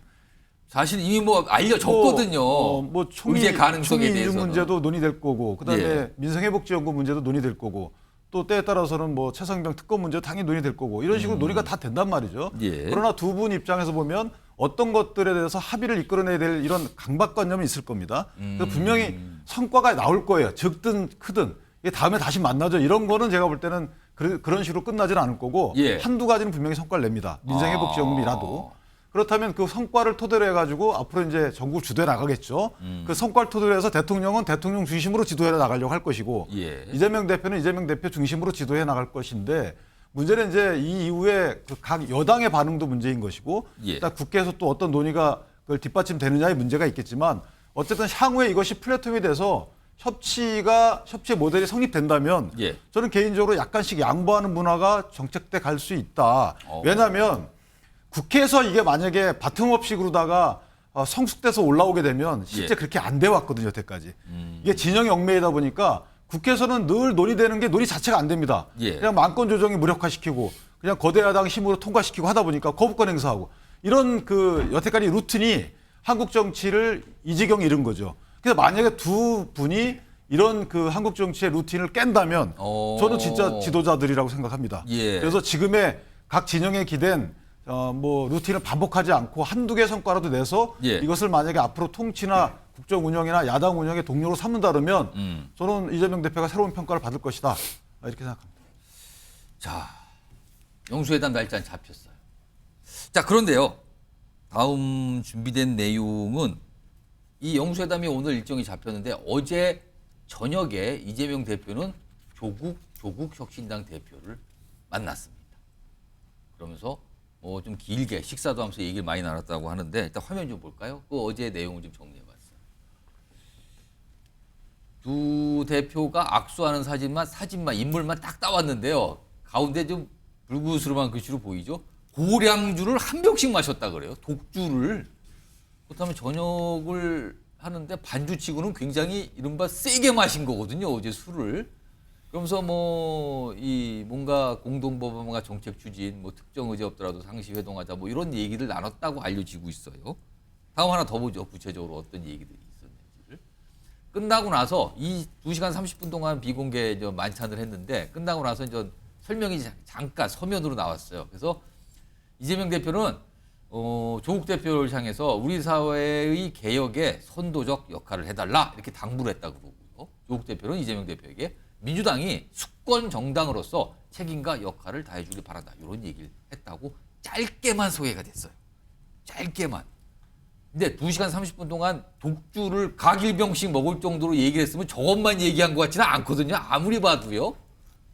사실 이미 뭐 알려졌거든요. 뭐 총리, 의제 가능성에 총리 대해서는. 이중 문제도 논의될 거고, 그다음에 예. 민생회복지원금 문제도 논의될 거고, 또 때에 따라서는 뭐 최상병 특검 문제도 당연히 논의될 거고, 이런 식으로 논의가 다 된단 말이죠. 예. 그러나 두 분 입장에서 보면 어떤 것들에 대해서 합의를 이끌어내야 될 이런 강박관념이 있을 겁니다. 그래서 분명히 성과가 나올 거예요. 적든 크든. 이게 다음에 다시 만나죠. 이런 거는 제가 볼 때는 그런 식으로 끝나지는 않을 거고, 예. 한두 가지는 분명히 성과를 냅니다. 민생회복지원금이라도. 그렇다면 그 성과를 토대로 해가지고 앞으로 이제 전국 주도해 나가겠죠. 그 성과를 토대로 해서 대통령은 대통령 중심으로 지도해 나가려고 할 것이고 예. 이재명 대표는 이재명 대표 중심으로 지도해 나갈 것인데 문제는 이제 이 이후에 그 각 여당의 반응도 문제인 것이고 예. 일단 국회에서 또 어떤 논의가 그걸 뒷받침되느냐의 문제가 있겠지만 어쨌든 향후에 이것이 플랫폼이 돼서 협치의 모델이 성립된다면 예. 저는 개인적으로 약간씩 양보하는 문화가 정책돼 갈 수 있다. 왜냐하면 국회에서 이게 만약에 바텀업식으로다가 성숙돼서 올라오게 되면 실제 예. 그렇게 안 돼 왔거든요, 여태까지. 이게 진영이 얽매이다 보니까 국회에서는 늘 논의되는 게 논의 자체가 안 됩니다. 예. 그냥 만권 조정이 무력화시키고 그냥 거대 야당 힘으로 통과시키고 하다 보니까 거부권 행사하고 이런 그 여태까지 루틴이 한국 정치를 이 지경에 이른 거죠. 그래서 만약에 두 분이 이런 그 한국 정치의 루틴을 깬다면 저는 진짜 지도자들이라고 생각합니다. 예. 그래서 지금의 각 진영에 기댄 뭐 루틴을 반복하지 않고 한두 개 성과라도 내서 예. 이것을 만약에 앞으로 통치나 국정 운영이나 야당 운영의 동료로 삼는다 그러면 저는 이재명 대표가 새로운 평가를 받을 것이다. 이렇게 생각합니다. 자, 영수회담 날짜는 잡혔어요. 자, 그런데요. 다음 준비된 내용은 이 영수회담이 오늘 일정이 잡혔는데 어제 저녁에 이재명 대표는 조국 혁신당 대표를 만났습니다. 그러면서 좀 길게 식사도 하면서 얘기를 많이 나눴다고 하는데 일단 화면 좀 볼까요? 그 어제 내용을 좀 정리해봤어요. 두 대표가 악수하는 사진만 인물만 딱 따왔는데요. 가운데 좀 불구스름한 글씨로 보이죠? 고량주를 한 병씩 마셨다 그래요. 독주를. 그렇다면 저녁을 하는데 반주치고는 굉장히 이른바 세게 마신 거거든요. 어제 술을. 그러면서 뭔가 공동법안과 정책 추진, 특정 의제 없더라도 상시 회동하자 이런 얘기를 나눴다고 알려지고 있어요. 다음 하나 더 보죠. 구체적으로 어떤 얘기들이 있었는지를. 끝나고 나서 이 2시간 30분 동안 비공개 만찬을 했는데 끝나고 나서 이제 설명이 잠깐 서면으로 나왔어요. 그래서 이재명 대표는 조국 대표를 향해서 우리 사회의 개혁에 선도적 역할을 해달라 이렇게 당부를 했다고 그러고요. 조국 대표는 이재명 대표에게 민주당이 수권 정당으로서 책임과 역할을 다해주길 바란다 이런 얘기를 했다고 짧게만 소개가 됐어요. 짧게만. 근데 2시간 30분 동안 독주를 가길병씩 먹을 정도로 얘기를 했으면 저것만 얘기한 것 같지는 않거든요. 아무리 봐도요.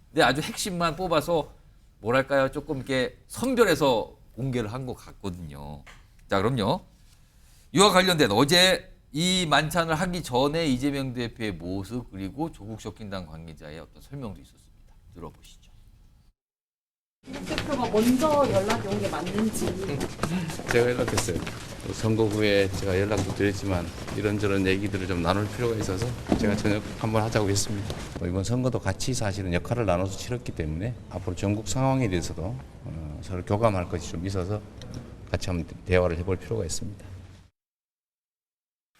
근데 아주 핵심만 뽑아서 뭐랄까요? 조금 이렇게 선별해서 공개를 한 것 같거든요. 자, 그럼요. 이와 관련된 어제 이 만찬을 하기 전에 이재명 대표의 모습 그리고 조국 혁신당 관계자의 어떤 설명도 있었습니다. 들어보시죠. 조국 대표가 먼저 연락이 온 게 맞는지. 제가 연락했어요. 선거 후에 제가 연락도 드렸지만 이런저런 얘기들을 좀 나눌 필요가 있어서 제가 저녁 한번 하자고 했습니다. 이번 선거도 같이 사실은 역할을 나눠서 치렀기 때문에 앞으로 전국 상황에 대해서도 서로 교감할 것이 좀 있어서 같이 한번 대화를 해볼 필요가 있습니다.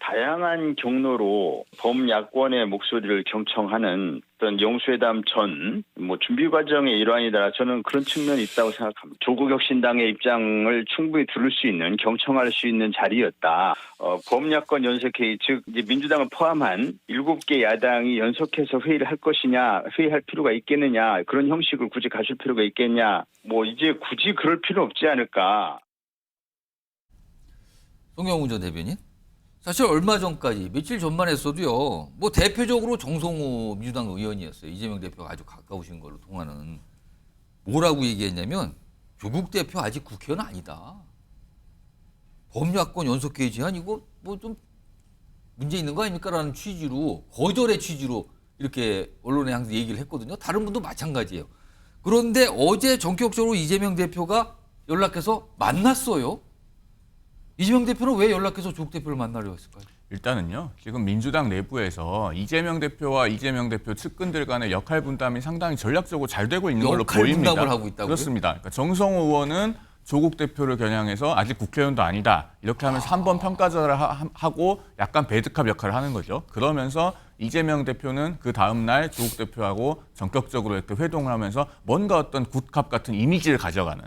다양한 경로로 범야권의 목소리를 경청하는 어떤 영수회담 전 준비 과정의 일환이다. 저는 그런 측면이 있다고 생각합니다. 조국 혁신당의 입장을 충분히 들을 수 있는 경청할 수 있는 자리였다. 범야권 연석회의 즉 이제 민주당을 포함한 7개 야당이 연속해서 회의를 할 것이냐, 회의할 필요가 있겠느냐, 그런 형식을 굳이 가실 필요가 있겠냐. 이제 굳이 그럴 필요 없지 않을까. 송영우 전 대변인. 사실 얼마 전까지 며칠 전만 했어도요. 대표적으로 정성호 민주당 의원이었어요. 이재명 대표가 아주 가까우신 걸로 통하는. 뭐라고 얘기했냐면 조국 대표 아직 국회의원 아니다. 범야권 연석회의 제안 이거 좀 문제 있는 거 아닙니까라는 취지로 거절의 취지로 이렇게 언론에 항상 얘기를 했거든요. 다른 분도 마찬가지예요. 그런데 어제 전격적으로 이재명 대표가 연락해서 만났어요. 이재명 대표는 왜 연락해서 조국 대표를 만나려고 했을까요? 일단은요. 지금 민주당 내부에서 이재명 대표와 이재명 대표 측근들 간의 역할 분담이 상당히 전략적으로 잘 되고 있는 걸로 보입니다. 역할 분담을 하고 있다고요? 그렇습니다. 그러니까 정성호 의원은 조국 대표를 겨냥해서 아직 국회의원도 아니다. 이렇게 하면서 한 번 평가절을 하고 약간 배드캅 역할을 하는 거죠. 그러면서 이재명 대표는 그 다음 날 조국 대표하고 전격적으로 이렇게 회동을 하면서 뭔가 어떤 굿캅 같은 이미지를 가져가는.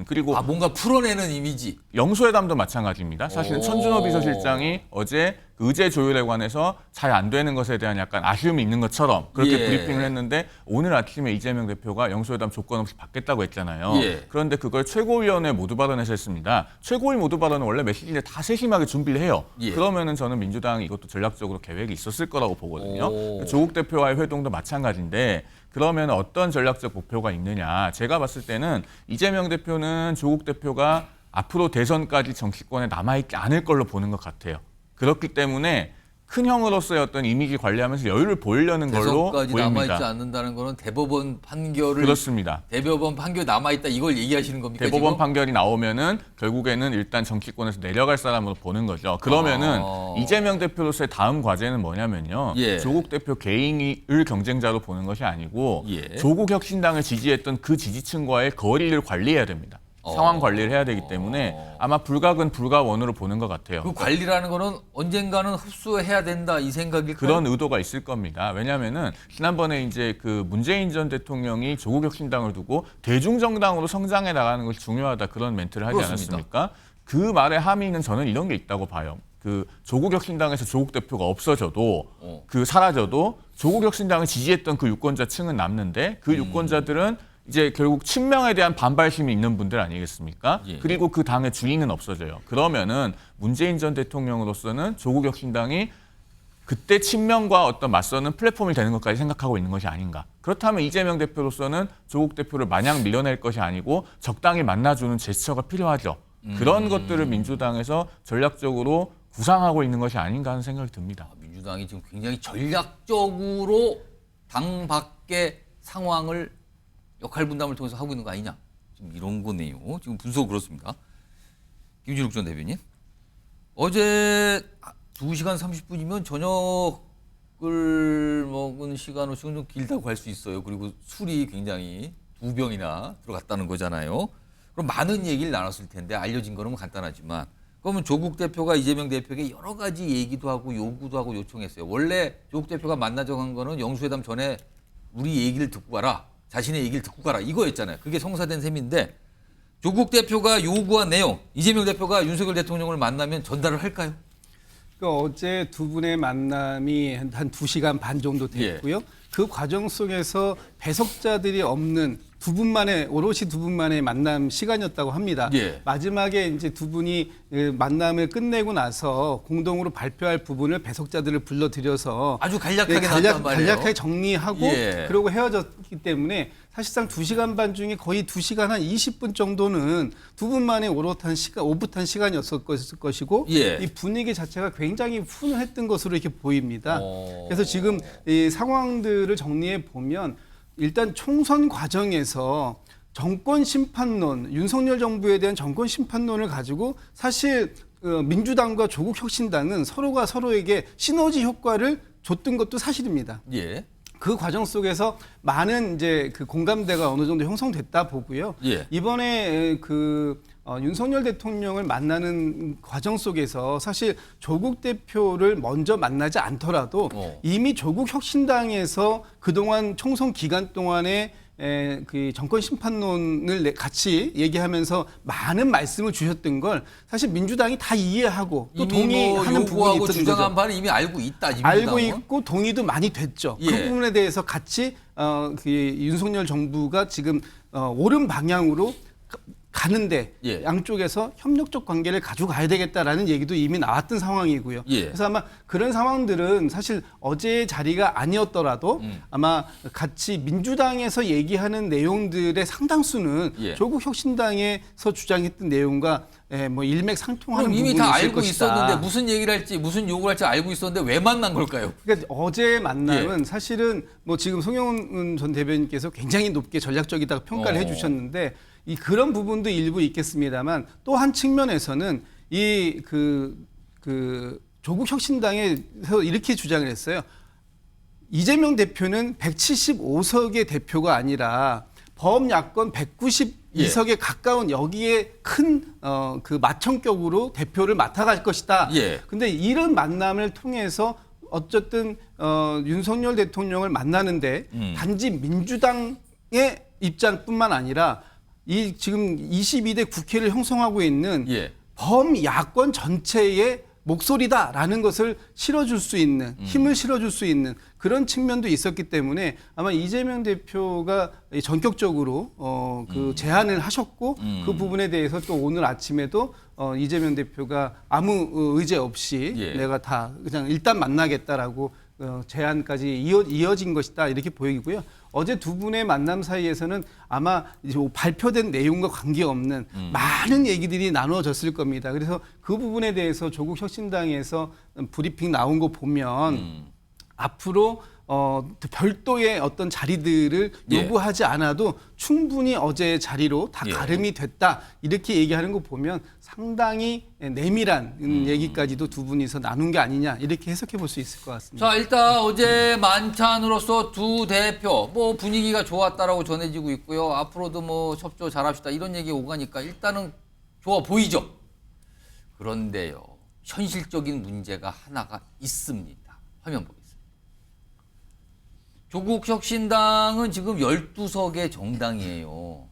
그리고 뭔가 풀어내는 이미지. 영수회담도 마찬가지입니다. 사실은 천준호 비서실장이 어제 의제 조율에 관해서 잘 안 되는 것에 대한 약간 아쉬움이 있는 것처럼 그렇게 브리핑을 했는데 오늘 아침에 이재명 대표가 영수회담 조건 없이 받겠다고 했잖아요. 그런데 그걸 최고위원회 모두 발언에서 했습니다. 최고위 모두 발언은 원래 메시지를 다 세심하게 준비를 해요. 그러면은 저는 민주당이 이것도 전략적으로 계획이 있었을 거라고 보거든요. 조국 대표와의 회동도 마찬가지인데 그러면 어떤 전략적 목표가 있느냐. 제가 봤을 때는 이재명 대표는 조국 대표가 앞으로 대선까지 정치권에 남아있지 않을 걸로 보는 것 같아요. 그렇기 때문에 큰 형으로서의 어떤 이미지 관리하면서 여유를 보이려는 걸로 대선까지 보입니다. 남아있지 않는다는 거는 대법원 판결을 그렇습니다. 대법원 판결 남아있다 이걸 얘기하시는 겁니까? 대법원 지금? 판결이 나오면은 결국에는 일단 정치권에서 내려갈 사람으로 보는 거죠. 그러면은 이재명 대표로서의 다음 과제는 뭐냐면요. 조국 대표 개인을 경쟁자로 보는 것이 아니고 조국 혁신당을 지지했던 그 지지층과의 거리를 관리해야 됩니다. 상황 관리를 해야 되기 때문에 아마 불가근 불가원으로 보는 것 같아요. 그 관리라는 거는 언젠가는 흡수해야 된다 이 생각일까요? 그런 의도가 있을 겁니다. 왜냐하면은 지난번에 이제 그 문재인 전 대통령이 조국 혁신당을 두고 대중정당으로 성장해 나가는 것이 중요하다 그런 멘트를 하지 않았습니까? 그 말의 함의는 저는 이런 게 있다고 봐요. 그 조국 혁신당에서 조국 대표가 없어져도 사라져도 조국 혁신당을 지지했던 그 유권자층은 남는데 그 유권자들은 이제 결국 친명에 대한 반발심이 있는 분들 아니겠습니까? 그리고 그 당의 주인은 없어져요. 그러면은 문재인 전 대통령으로서는 조국 혁신당이 그때 친명과 어떤 맞서는 플랫폼이 되는 것까지 생각하고 있는 것이 아닌가. 그렇다면 이재명 대표로서는 조국 대표를 마냥 밀어낼 것이 아니고 적당히 만나주는 제스처가 필요하죠. 그런 것들을 민주당에서 전략적으로 구상하고 있는 것이 아닌가 하는 생각이 듭니다. 민주당이 지금 굉장히 전략적으로 당 밖의 상황을 역할 분담을 통해서 하고 있는 거 아니냐. 지금 이런 거네요. 지금 분석 그렇습니다. 김진욱 전 대변인. 어제 2시간 30분이면 저녁을 먹은 시간으로 좀 길다고 할 수 있어요. 그리고 술이 굉장히 2병이나 들어갔다는 거잖아요. 그럼 많은 얘기를 나눴을 텐데 알려진 거는 간단하지만 그러면 조국 대표가 이재명 대표에게 여러 가지 얘기도 하고 요구도 하고 요청했어요. 원래 조국 대표가 만나자고 한 거는 영수회담 전에 우리 얘기를 듣고 가라. 자신의 얘기를 듣고 가라. 이거였잖아요. 그게 성사된 셈인데 조국 대표가 요구한 내용 이재명 대표가 윤석열 대통령을 만나면 전달을 할까요? 그러니까 어제 두 분의 만남이 한 2시간 반 정도 됐고요. 그 과정 속에서 배석자들이 없는 오롯이 두 분만의 만남 시간이었다고 합니다. 마지막에 이제 두 분이 만남을 끝내고 나서 공동으로 발표할 부분을 배석자들을 불러들여서 아주 간략하게 나왔단 말이에요. 간략하게 정리하고 그러고 헤어졌기 때문에 사실상 2시간 반 중에 거의 2시간 한 20분 정도는 두 분만의 오붓한 시간이었을 것이고 이 분위기 자체가 굉장히 훈훈했던 것으로 이렇게 보입니다. 그래서 지금 이 상황들을 정리해 보면 일단 총선 과정에서 정권 심판론, 윤석열 정부에 대한 정권 심판론을 가지고 사실 민주당과 조국 혁신당은 서로가 서로에게 시너지 효과를 줬던 것도 사실입니다. 그 과정 속에서 많은 이제 그 공감대가 어느 정도 형성됐다 보고요. 이번에 윤석열 대통령을 만나는 과정 속에서 사실 조국 대표를 먼저 만나지 않더라도 이미 조국 혁신당에서 그동안 총선 기간 동안에 그 정권 심판론을 같이 얘기하면서 많은 말씀을 주셨던 걸 사실 민주당이 다 이해하고 또 동의하는 부분이 있었던 주장한 거죠. 바는 이미 알고 있다. 알고 있고 동의도 많이 됐죠. 그 부분에 대해서 같이 그 윤석열 정부가 지금 옳은 방향으로 가는데 양쪽에서 협력적 관계를 가져가야 되겠다라는 얘기도 이미 나왔던 상황이고요. 그래서 아마 그런 상황들은 사실 어제의 자리가 아니었더라도 아마 같이 민주당에서 얘기하는 내용들의 상당수는 조국 혁신당에서 주장했던 내용과 뭐 일맥상통하는 부분이 이미 있을 다 알고 것이다. 있었는데 무슨 얘기를 할지 무슨 요구를 할지 알고 있었는데 왜 만난 걸까요? 그러니까 어제의 만남은 사실은 뭐 지금 송영훈 전 대변인께서 굉장히 높게 전략적이다고 평가를 해주셨는데 그런 부분도 일부 있겠습니다만 또 한 측면에서는 조국 혁신당에서 이렇게 주장을 했어요. 이재명 대표는 175석의 대표가 아니라 범야권 192석에 가까운 여기에 큰 그 마청격으로 대표를 맡아갈 것이다. 근데 이런 만남을 통해서 어쨌든 윤석열 대통령을 만나는데 단지 민주당의 입장뿐만 아니라 이 지금 22대 국회를 형성하고 있는 범야권 전체의 목소리다라는 것을 실어줄 수 있는 힘을 실어줄 수 있는 그런 측면도 있었기 때문에 아마 이재명 대표가 전격적으로 그 제안을 하셨고 그 부분에 대해서 또 오늘 아침에도 이재명 대표가 아무 의제 없이 내가 다 그냥 일단 만나겠다라고 제안까지 이어진 것이다 이렇게 보이고요. 어제 두 분의 만남 사이에서는 아마 이제 발표된 내용과 관계없는 많은 얘기들이 나누어졌을 겁니다. 그래서 그 부분에 대해서 조국 혁신당에서 브리핑 나온 거 보면 앞으로 별도의 어떤 자리들을 요구하지 않아도 충분히 어제의 자리로 다 가름이 됐다 이렇게 얘기하는 거 보면 상당히 내밀한 얘기까지도 두 분이서 나눈 게 아니냐 이렇게 해석해 볼 수 있을 것 같습니다. 자, 일단 어제 만찬으로서 두 대표 뭐 분위기가 좋았다라고 전해지고 있고요. 앞으로도 뭐 협조 잘합시다 이런 얘기 오가니까 일단은 좋아 보이죠. 그런데요, 현실적인 문제가 하나가 있습니다. 화면 보겠습니다. 조국 혁신당은 지금 12석의 정당이에요.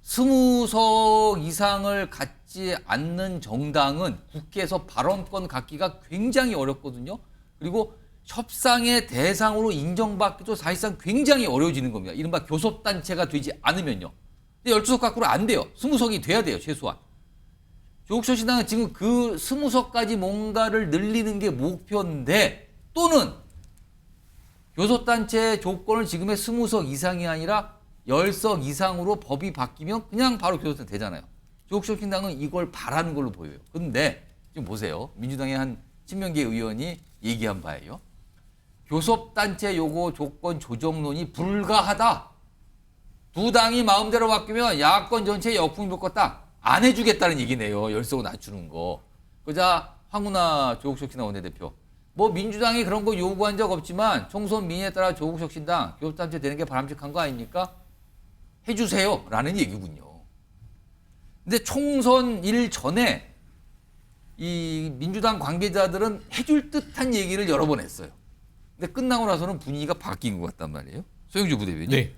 20석 이상을 갖지 않는 정당은 국회에서 발언권 갖기가 굉장히 어렵거든요. 그리고 협상의 대상으로 인정받기도 사실상 굉장히 어려워지는 겁니다. 이른바 교섭단체가 되지 않으면요. 근데 12석 갖고는 안 돼요. 20석이 돼야 돼요, 최소한. 조국 혁신당은 지금 그 20석까지 뭔가를 늘리는 게 목표인데 또는 교섭단체 조건을 지금의 20석 이상이 아니라 10석 이상으로 법이 바뀌면 그냥 바로 교섭단체 되잖아요. 조국혁신당은 이걸 바라는 걸로 보여요. 근데 지금 보세요. 민주당의 한 친명계 의원이 얘기한 바예요. 교섭단체 요구 조건 조정론이 불가하다. 두 당이 마음대로 바뀌면 야권 전체에 역풍이 불 거다. 안 해주겠다는 얘기네요. 10석을 낮추는 거. 그자 황운하 조국혁신당 원내대표. 뭐 민주당이 그런 거 요구한 적 없지만 총선 민의에 따라 조국혁신당 교섭단체 되는 게 바람직한 거 아닙니까? 해주세요. 라는 얘기군요. 근데 총선 일 전에 이 민주당 관계자들은 해줄 듯한 얘기를 여러 번 했어요. 근데 끝나고 나서는 분위기가 바뀐 것 같단 말이에요. 소영주 부대변인. 네.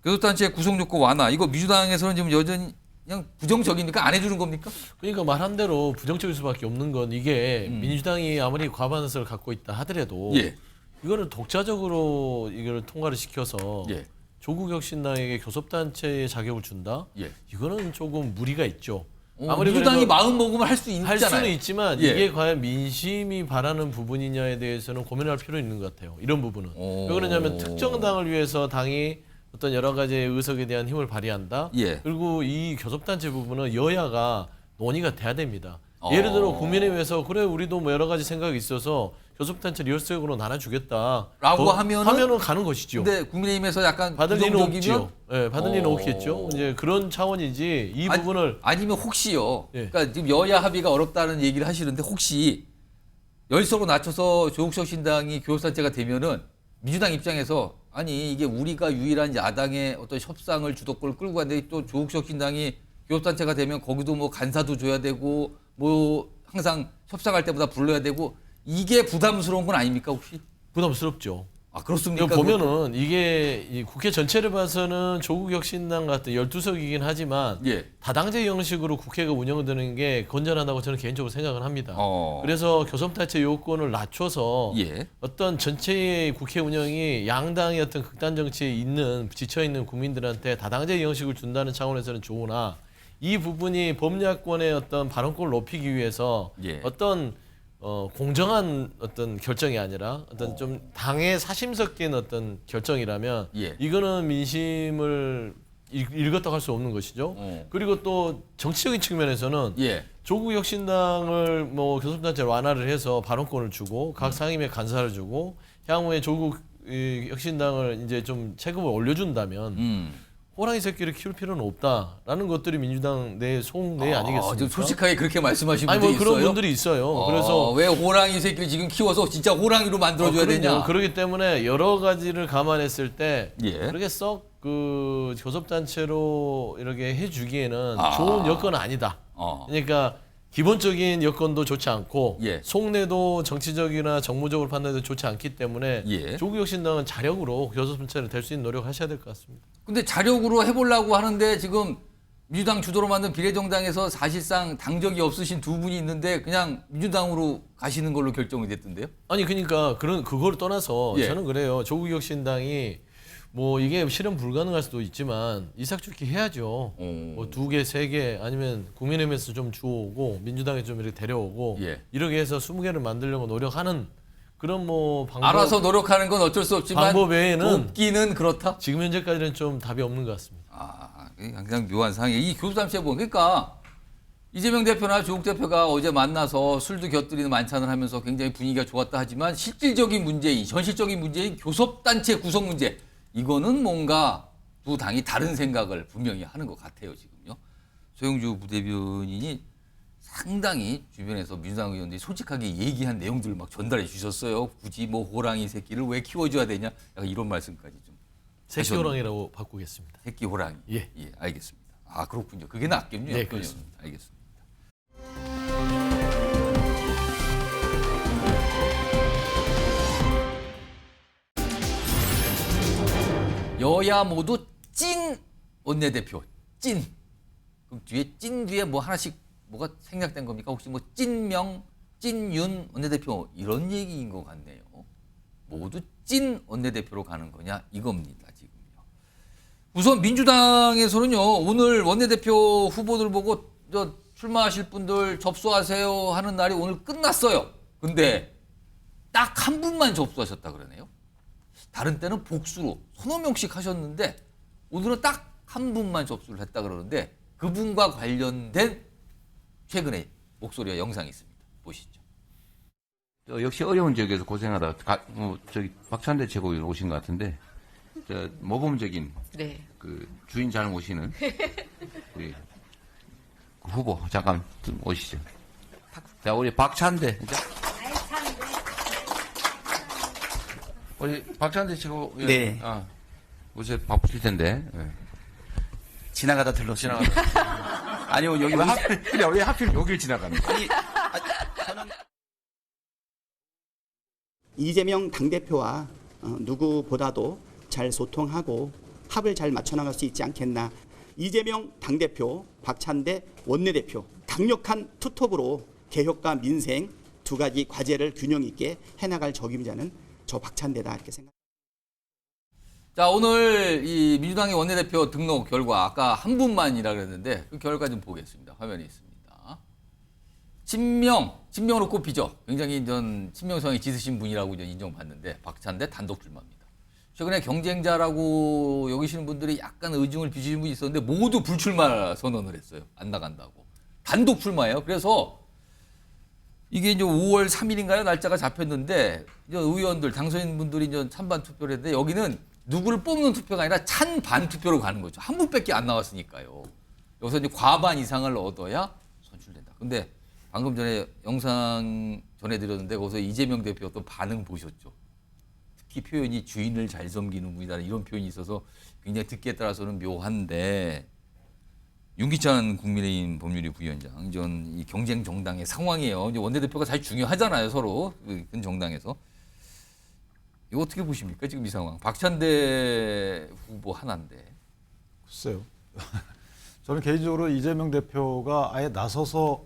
교섭단체 구성요건 완화. 이거 민주당에서는 지금 여전히 그냥 부정적이니까 안 해주는 겁니까? 그러니까 말한 대로 부정적일 수밖에 없는 건 이게 민주당이 아무리 과반수를 갖고 있다 하더라도 예. 이거를 독자적으로 이걸 통과를 시켜서 예. 조국혁신당에게 교섭단체의 자격을 준다? 예. 이거는 조금 무리가 있죠. 민주당이 마음 먹으면 할 수 있잖아요. 할 수는 있지만 예. 이게 과연 민심이 바라는 부분이냐에 대해서는 고민할 필요 있는 것 같아요. 이런 부분은. 왜 그러냐면 특정 당을 위해서 당이 어떤 여러 가지의 의석에 대한 힘을 발휘한다. 예. 그리고 이 교섭단체 부분은 여야가 논의가 돼야 됩니다. 예를 들어 국민의힘에서 그래 우리도 뭐 여러 가지 생각이 있어서 교섭단체를 열색으로 나눠주겠다라고 하면은 가는 것이죠. 근데 국민의힘에서 약간 받을 리는 부정적이면 없지요. 네, 받을 리는 없겠죠. 이제 그런 차원이지 이 부분을 아니면 혹시요. 예. 그러니까 지금 여야 합의가 어렵다는 얘기를 하시는데 혹시 10석으로 낮춰서 조국혁신당이 교섭단체가 되면은 민주당 입장에서 아니 이게 우리가 유일한 야당의 어떤 협상을 주도권을 끌고 가는데 또 조국혁신당이 교섭단체가 되면 거기도 뭐 간사도 줘야 되고 뭐 항상 협상할 때마다 불러야 되고 이게 부담스러운 건 아닙니까 혹시? 부담스럽죠. 아 그렇습니까? 이거 보면은 이게 이 국회 전체를 봐서는 조국혁신당 같은 12석이긴 하지만 예. 다당제 형식으로 국회가 운영되는 게 건전하다고 저는 개인적으로 생각을 합니다. 그래서 교섭단체 요건을 낮춰서 예. 어떤 전체의 국회 운영이 양당의 어떤 극단 정치에 있는 지쳐 있는 국민들한테 다당제 형식을 준다는 차원에서는 좋으나 이 부분이 법야권의 어떤 발언권을 높이기 위해서 예. 어떤 공정한 어떤 결정이 아니라 어떤 좀 당의 사심 섞인 어떤 결정이라면 예. 이거는 민심을 읽었다고 할 수 없는 것이죠. 그리고 또 정치적인 측면에서는 예. 조국혁신당을 뭐 교섭단체로 완화를 해서 발언권을 주고 각 상임위에 간사를 주고 향후에 조국혁신당을 이제 좀 체급을 올려준다면 호랑이 새끼를 키울 필요는 없다라는 것들이 민주당 내 속내 아니겠습니까? 좀 솔직하게 그렇게 말씀하시는 아니 분들이 뭐 그런 있어요? 분들이 있어요. 그래서 왜 호랑이 새끼를 지금 키워서 진짜 호랑이로 만들어줘야 되냐? 그렇기 때문에 여러 가지를 감안했을 때 예. 그렇게 썩 그 교섭단체로 이렇게 해주기에는 좋은 여건은 아니다. 그러니까 기본적인 여건도 좋지 않고 예. 속내도 정치적이나 정무적으로 판단해도 좋지 않기 때문에 예. 조국혁신당은 자력으로 교섭단체를 될 수 있는 노력하셔야 될 것 같습니다. 근데 자력으로 해보려고 하는데 지금 민주당 주도로 만든 비례정당에서 사실상 당적이 없으신 두 분이 있는데 그냥 민주당으로 가시는 걸로 결정이 됐던데요? 아니 그러니까 그걸 떠나서 예. 저는 그래요. 조국혁신당이 뭐 이게 실현 불가능할 수도 있지만 이삭죽기 해야죠. 뭐 2개, 3개 아니면 국민의힘에서 좀 주워오고 민주당에 좀 이렇게 데려오고 예. 이렇게 해서 20개를 만들려고 노력하는 그런 뭐 방법. 알아서 노력하는 건 어쩔 수 없지만 방법 외에는 없기는 그렇다. 지금 현재까지는 좀 답이 없는 것 같습니다. 항상 묘한 상황이에요. 이 교섭단체 보면 그러니까 이재명 대표나 조국 대표가 어제 만나서 술도 곁들이는 만찬을 하면서 굉장히 분위기가 좋았다 하지만 실질적인 문제인 현실적인 문제인 교섭단체 구성 문제 이거는 뭔가 두 당이 다른 생각을 분명히 하는 것 같아요 지금요. 소영주 부대변인이 상당히 주변에서 민주당 의원들이 솔직하게 얘기한 내용들을 막 전달해 주셨어요. 굳이 뭐 호랑이 새끼를 왜 키워줘야 되냐 약간 이런 말씀까지 좀. 새끼 호랑이라고 바꾸겠습니다. 새끼 호랑이. 예, 알겠습니다. 아 그렇군요. 그게 낫겠네요. 네, 그렇습니다. 알겠습니다. 여야 모두 찐 원내대표. 찐. 그럼 찐 뒤에 뭐 하나씩 뭐가 생략된 겁니까? 혹시 뭐 찐명, 찐윤 원내대표 이런 얘기인 것 같네요. 모두 찐 원내대표로 가는 거냐 이겁니다. 지금요. 우선 민주당에서는요. 오늘 원내대표 후보들 보고 출마하실 분들 접수하세요 하는 날이 오늘 끝났어요. 근데 딱 한 분만 접수하셨다 그러네요. 다른 때는 복수로 서너 명씩 하셨는데 오늘은 딱 한 분만 접수를 했다 그러는데 그분과 관련된 최근의 목소리와 영상이 있습니다. 보시죠. 역시 어려운 지역에서 고생하다 저기 박찬대 최고위원 오신 것 같은데 모범적인 네. 그 주인 잘 모시는 우리 후보 잠깐 오시죠. 자 우리 박찬대. 우리 박찬대 최고위원. 네. 요새 바쁘실 텐데. 네. 지나가다 들렀어요. 아니요 여기 왜 하필 여길 지나갑니까? 저는 이재명 당대표와 누구보다도 잘 소통하고 합을 잘 맞춰나갈 수 있지 않겠나. 이재명 당대표, 박찬대 원내대표 강력한 투톱으로 개혁과 민생 두 가지 과제를 균형 있게 해나갈 적임자는 저 박찬대다 이렇게 생각합니다. 자, 오늘 이 민주당의 원내대표 등록 결과 아까 한 분만이라 그랬는데 그 결과 좀 보겠습니다. 화면에 있습니다. 친명으로 꼽히죠. 굉장히 친명성이 짙으신 분이라고 인정받는데 박찬대 단독 출마입니다. 최근에 경쟁자라고 여기시는 분들이 약간 의중을 비추신 분이 있었는데 모두 불출마 선언을 했어요. 안 나간다고. 단독 출마예요. 그래서 이게 이제 5월 3일인가요? 날짜가 잡혔는데 의원들, 당선인분들이 찬반 투표를 했는데 여기는 누구를 뽑는 투표가 아니라 찬반 투표로 가는 거죠. 한 분밖에 안 나왔으니까요. 여기서 이제 과반 이상을 얻어야 선출된다. 근데 방금 전에 영상 전해드렸는데 거기서 이재명 대표 어떤 반응 보셨죠? 특히 표현이 주인을 잘 섬기는 분이다 이런 표현이 있어서 굉장히 듣기에 따라서는 묘한데 윤기찬 국민의힘 법률위 부위원장 이 경쟁 정당의 상황이에요. 이제 원내대표가 사실 중요하잖아요. 서로 그 정당에서. 이거 어떻게 보십니까? 지금 이 상황. 박찬대 후보 하나인데. 글쎄요. 저는 개인적으로 이재명 대표가 아예 나서서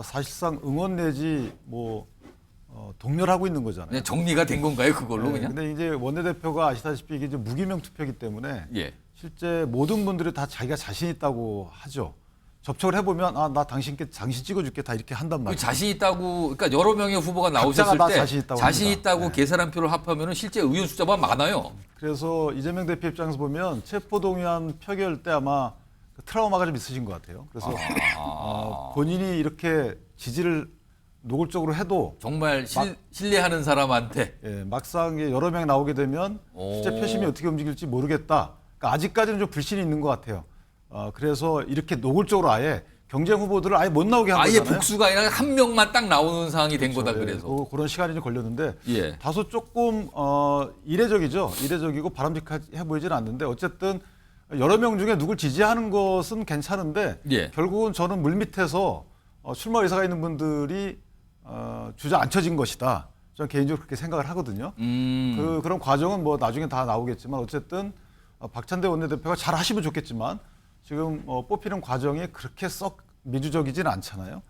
사실상 응원 내지 동렬하고 있는 거잖아요. 그냥 정리가 된 건가요? 그걸로 그냥? 근데 이제 원내대표가 아시다시피 이게 좀 무기명 투표이기 때문에 예. 실제 모든 분들이 다 자기가 자신 있다고 하죠. 접촉을 해보면 나 당신 찍어줄게 다 이렇게 한단 말이에요. 자신 있다고, 그러니까 여러 명의 후보가 나오셨을 때 자신 있다고 계산한표를 합하면 실제 의원 숫자가 많아요. 그래서 이재명 대표 입장에서 보면 체포동의안 표결 때 아마 트라우마가 좀 있으신 것 같아요. 그래서 본인이 이렇게 지지를 노골적으로 해도 정말 신뢰하는 사람한테 막상 여러 명 나오게 되면 실제 표심이 어떻게 움직일지 모르겠다. 그러니까 아직까지는 좀 불신이 있는 것 같아요. 그래서 이렇게 노골적으로 아예 경쟁 후보들을 아예 못 나오게 한 거잖아요. 아예 복수가 아니라 한 명만 딱 나오는 상황이 된 거다 그래서. 그런 시간이 좀 걸렸는데 예. 다소 조금 이례적이죠. 이례적이고 바람직해 보이지는 않는데 어쨌든 여러 명 중에 누굴 지지하는 것은 괜찮은데 결국은 저는 물밑에서 출마 의사가 있는 분들이 주저앉혀진 것이다. 저는 개인적으로 그렇게 생각을 하거든요. 그런 과정은 나중에 다 나오겠지만 어쨌든 박찬대 원내대표가 잘 하시면 좋겠지만 지금 뽑히는 과정이 그렇게 썩 민주적이지는 않잖아요.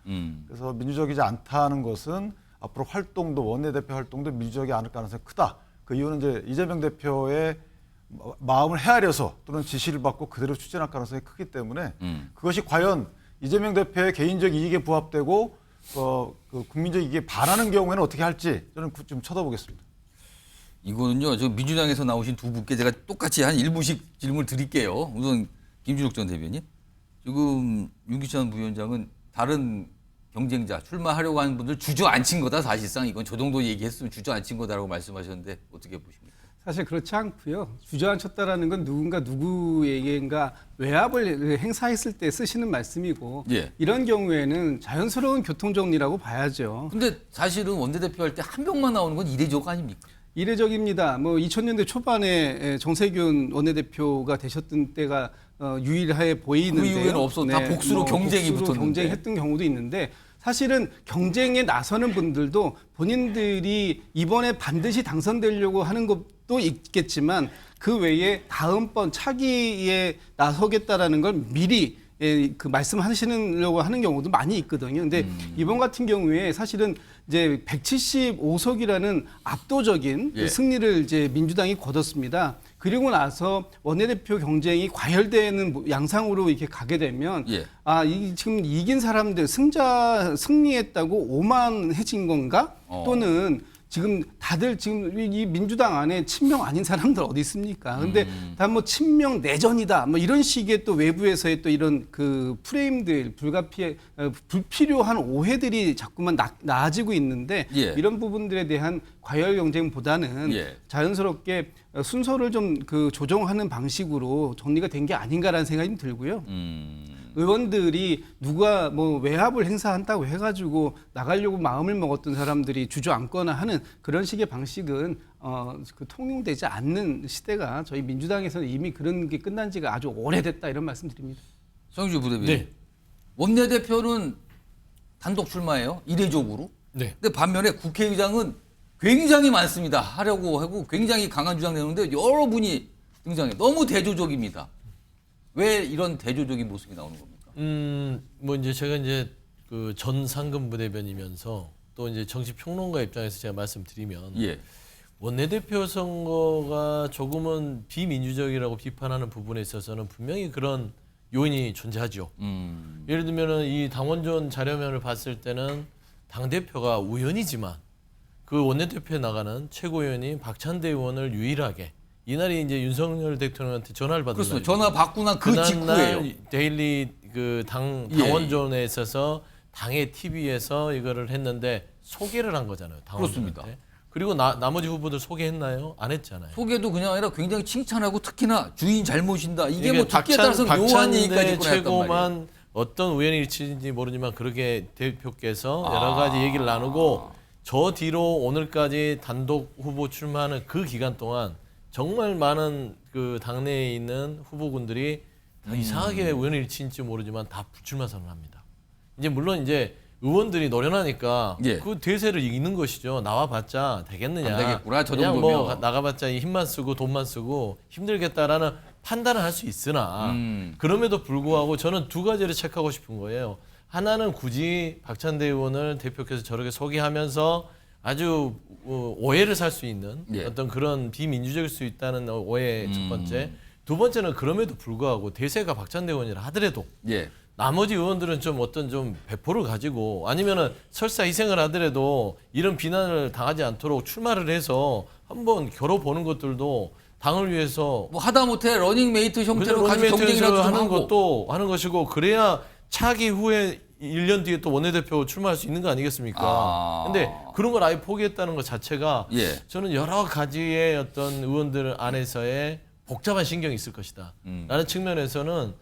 그래서 민주적이지 않다는 것은 앞으로 활동도 원내대표 활동도 민주적이 않을 가능성이 크다. 그 이유는 이제 이재명 대표의 마음을 헤아려서 또는 지시를 받고 그대로 추진할 가능성이 크기 때문에 그것이 과연 이재명 대표의 개인적 이익에 부합되고 그 국민적 이익에 반하는 경우에는 어떻게 할지 저는 좀 쳐다보겠습니다. 이거는요, 저 민주당에서 나오신 두 분께 제가 똑같이 한 1분씩 질문을 드릴게요. 우선 김준욱 전 대변인. 지금 윤기찬 부위원장은 다른 경쟁자 출마하려고 하는 분들 주저앉힌 거다 사실상 이건 저 정도 얘기했으면 주저앉힌 거다라고 말씀하셨는데 어떻게 보십니까? 사실 그렇지 않고요. 주저앉혔다라는 건 누구에게인가 외압을 행사했을 때 쓰시는 말씀이고 이런 경우에는 자연스러운 교통정리라고 봐야죠. 근데 사실은 원내대표 할 때 한 명만 나오는 건 이례적 아닙니까? 이례적입니다. 2000년대 초반에 정세균 원내대표가 되셨던 때가 유일해 보이는데요. 그 이후에는 없어. 다 복수로 경쟁이 붙었는데. 경쟁했던 경우도 있는데 사실은 경쟁에 나서는 분들도 본인들이 이번에 반드시 당선되려고 하는 것도 있겠지만 그 외에 다음번 차기에 나서겠다라는 걸 미리 말씀하시려고 하는 경우도 많이 있거든요. 근데 이번 같은 경우에 사실은 이제 175석이라는 압도적인 승리를 이제 민주당이 거뒀습니다. 그리고 나서 원내대표 경쟁이 과열되는 양상으로 이렇게 가게 되면 지금 이긴 사람들 승리했다고 오만해진 건가? 또는 지금 다들 지금 이 민주당 안에 친명 아닌 사람들 어디 있습니까? 근데 다 뭐 친명 내전이다 뭐 이런 식의 또 외부에서의 또 이런 그 프레임들 불필요한 오해들이 자꾸만 나아지고 있는데 예. 이런 부분들에 대한 과열 경쟁보다는 예. 자연스럽게 순서를 좀 그 조정하는 방식으로 정리가 된 게 아닌가라는 생각이 들고요. 의원들이 누가 뭐 외압을 행사한다고 해가지고 나가려고 마음을 먹었던 사람들이 주저앉거나 하는 그런 식의 방식은 그 통용되지 않는 시대가 저희 민주당에서는 이미 그런 게 끝난 지가 아주 오래됐다 이런 말씀드립니다. 성주 부대변인. 네. 원내대표는 단독 출마예요. 이례적으로. 네. 근데 반면에 국회의장은 굉장히 많습니다. 하려고 하고 굉장히 강한 주장 내놓는데 여러분이 등장해. 너무 대조적입니다. 왜 이런 대조적인 모습이 나오는 겁니까? 뭐 이제 제가 이제 그 전 상근 부대변이면서 또 이제 정치 평론가 입장에서 제가 말씀드리면 예. 원내대표 선거가 조금은 비민주적이라고 비판하는 부분에 있어서는 분명히 그런 요인이 존재하죠. 예를 들면은 이 당원전 자료면을 봤을 때는 당 대표가 우연이지만 그 원내대표에 나가는 최고위원인 박찬대 의원을 유일하게 이날이 이제 윤석열 대통령한테 전화를 받은 그렇습니다. 날이에요. 전화 받고 난 그 직후예요. 데일리 그 당원전에 있어서 당의 TV에서 이거를 했는데 소개를 한 거잖아요. 당원들한테. 그렇습니다. 그리고 나머지 후보들 소개했나요? 안 했잖아요. 소개도 그냥 아니라 굉장히 칭찬하고 특히나 주인 잘 모신다. 이게 뭐 듣기에 따라서 묘한 얘기까지 박찬대 꺼냈단 최고만 말이에요. 어떤 우연의 일치인지 모르지만 그렇게 대표께서 여러 가지 얘기를 나누고 저 뒤로 오늘까지 단독 후보 출마하는 그 기간 동안 정말 많은 그 당내에 있는 후보군들이 다 이상하게 우연의 일치인지 모르지만 다 불출마 선언합니다. 이제 물론 이제 의원들이 노련하니까 예. 그 대세를 이기는 것이죠. 나와봤자 되겠느냐. 안 되겠구나, 저 그냥 정도면. 뭐 나가봤자 힘만 쓰고 돈만 쓰고 힘들겠다라는 판단을 할 수 있으나 그럼에도 불구하고 저는 두 가지를 체크하고 싶은 거예요. 하나는 굳이 박찬대 의원을 대표께서 저렇게 소개하면서 아주 오해를 살 수 있는 예. 어떤 그런 비민주적일 수 있다는 오해 첫 번째. 두 번째는 그럼에도 불구하고 대세가 박찬대 의원이라 하더라도 예. 나머지 의원들은 좀 어떤 좀 배포를 가지고 아니면은 설사 희생을 하더라도 이런 비난을 당하지 않도록 출마를 해서 한번 겨뤄보는 것들도 당을 위해서 뭐 하다못해 러닝메이트 형태로 같이 경쟁이라도 좀 하는 하고. 것도 하는 것이고 그래야 차기 후에 1년 뒤에 또 원내대표 출마할 수 있는 거 아니겠습니까? 근데 그런 걸 아예 포기했다는 것 자체가 예. 저는 여러 가지의 어떤 의원들 안에서의 복잡한 신경이 있을 것이다. 라는 측면에서는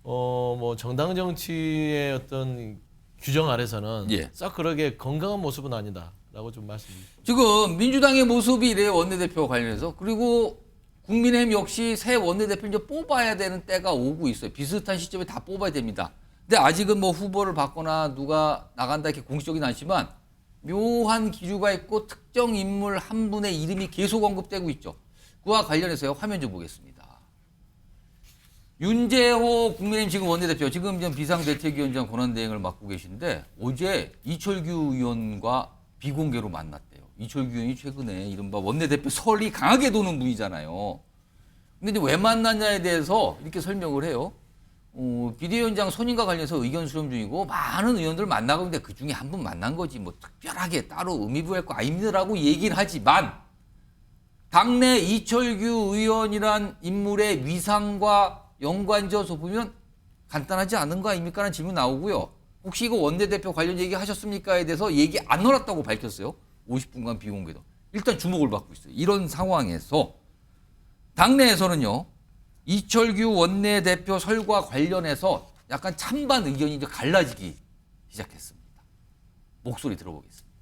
뭐 정당 정치의 어떤 규정 아래서는 예. 싹 그러게 건강한 모습은 아니다라고 좀 말씀드립니다. 지금 민주당의 모습이 이래요. 원내대표 관련해서. 그리고 국민의힘 역시 새 원내대표를 이제 뽑아야 되는 때가 오고 있어요. 비슷한 시점에 다 뽑아야 됩니다. 근데 아직은 뭐 후보를 받거나 누가 나간다 이렇게 공식적이진 않지만 묘한 기류가 있고 특정 인물 한 분의 이름이 계속 언급되고 있죠. 그와 관련해서요. 화면 좀 보겠습니다. 윤재호 국민의힘 지금 원내대표, 지금 비상대책위원장 권한대행을 맡고 계신데 어제 이철규 의원과 비공개로 만났대요. 이철규 의원이 최근에 이른바 원내대표 설이 강하게 도는 분이잖아요. 근데 이제 왜 만났냐에 대해서 이렇게 설명을 해요. 비대위원장 선임과 관련해서 의견 수렴 중이고 많은 의원들 만나고 있는데 그중에 한 분 만난 거지 뭐 특별하게 따로 의미 부여할 거 아닙니다라고 얘기를 하지만 당내 이철규 의원이란 인물의 위상과 연관지어서 보면 간단하지 않은 거 아닙니까? 라는 질문 나오고요. 혹시 이거 원내대표 관련 얘기 하셨습니까?에 대해서 얘기 안 넣었다고 밝혔어요. 50분간 비공개도. 일단 주목을 받고 있어요. 이런 상황에서 당내에서는요. 이철규 원내대표 설과 관련해서 약간 찬반 의견이 이제 갈라지기 시작했습니다. 목소리 들어보겠습니다.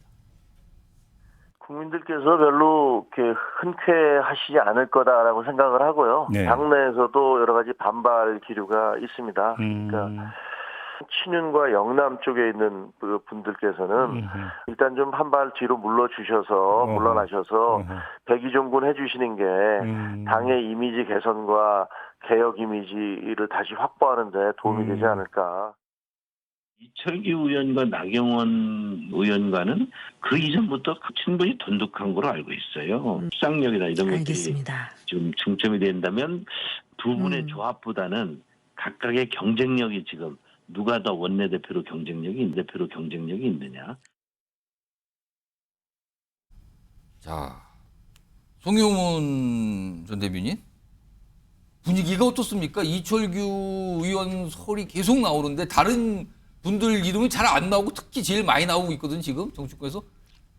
국민들께서 별로 이렇게 흔쾌하시지 않을 거다라고 생각을 하고요. 네. 당내에서도 여러 가지 반발 기류가 있습니다. 그러니까 친윤과 영남 쪽에 있는 그 분들께서는 일단 좀 한 발 뒤로 물러나셔서 백의종군 해주시는 게 당의 이미지 개선과 개혁 이미지를 다시 확보하는 데 도움이 되지 않을까. 이철규 의원과 나경원 의원과는 그 이전부터 충분히 돈독한 걸로 알고 있어요. 수상력이나 이런 것들이 좀 중점이 된다면 두 분의 조합보다는 각각의 경쟁력이 지금 누가 더 원내대표로 경쟁력이 있느냐. 자, 송영문 전 대변인 분위기가 어떻습니까? 이철규 의원 설이 계속 나오는데 다른 분들 이름은 잘 안 나오고 특히 제일 많이 나오고 있거든 지금 정치권에서.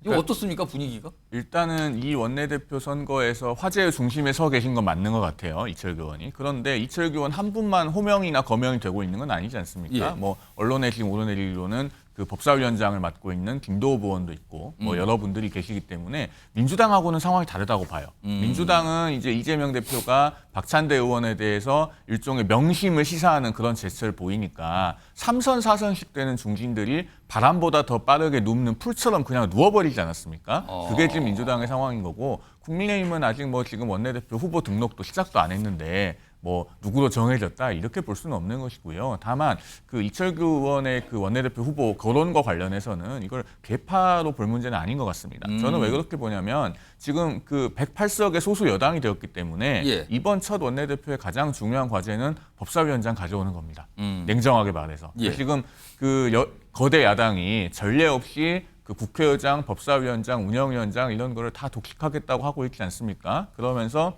이거 어떻습니까 분위기가? 일단은 이 원내대표 선거에서 화제의 중심에 서 계신 건 맞는 것 같아요. 이철규 의원이. 그런데 이철규 의원 한 분만 호명이나 거명이 되고 있는 건 아니지 않습니까? 예. 뭐 언론에 지금 오르내리로는 그 법사위원장을 맡고 있는 김도우 의원도 있고 뭐 여러분들이 계시기 때문에 민주당하고는 상황이 다르다고 봐요. 민주당은 이제 이재명 대표가 박찬대 의원에 대해서 일종의 명심을 시사하는 그런 제스처를 보이니까 3선, 4선씩 되는 중진들이 바람보다 더 빠르게 눕는 풀처럼 그냥 누워버리지 않았습니까? 그게 지금 민주당의 상황인 거고 국민의힘은 아직 뭐 지금 원내대표 후보 등록도 시작도 안 했는데 뭐 누구로 정해졌다 이렇게 볼 수는 없는 것이고요. 다만 그 이철규 의원의 그 원내대표 후보 거론과 관련해서는 이걸 개파로 볼 문제는 아닌 것 같습니다. 저는 왜 그렇게 보냐면 지금 그 108석의 소수 여당이 되었기 때문에 예. 이번 첫 원내대표의 가장 중요한 과제는 법사위원장 가져오는 겁니다. 냉정하게 말해서. 예. 지금 그 거대 야당이 전례 없이 그 국회의장, 법사위원장, 운영위원장 이런 거를 다 독식하겠다고 하고 있지 않습니까? 그러면서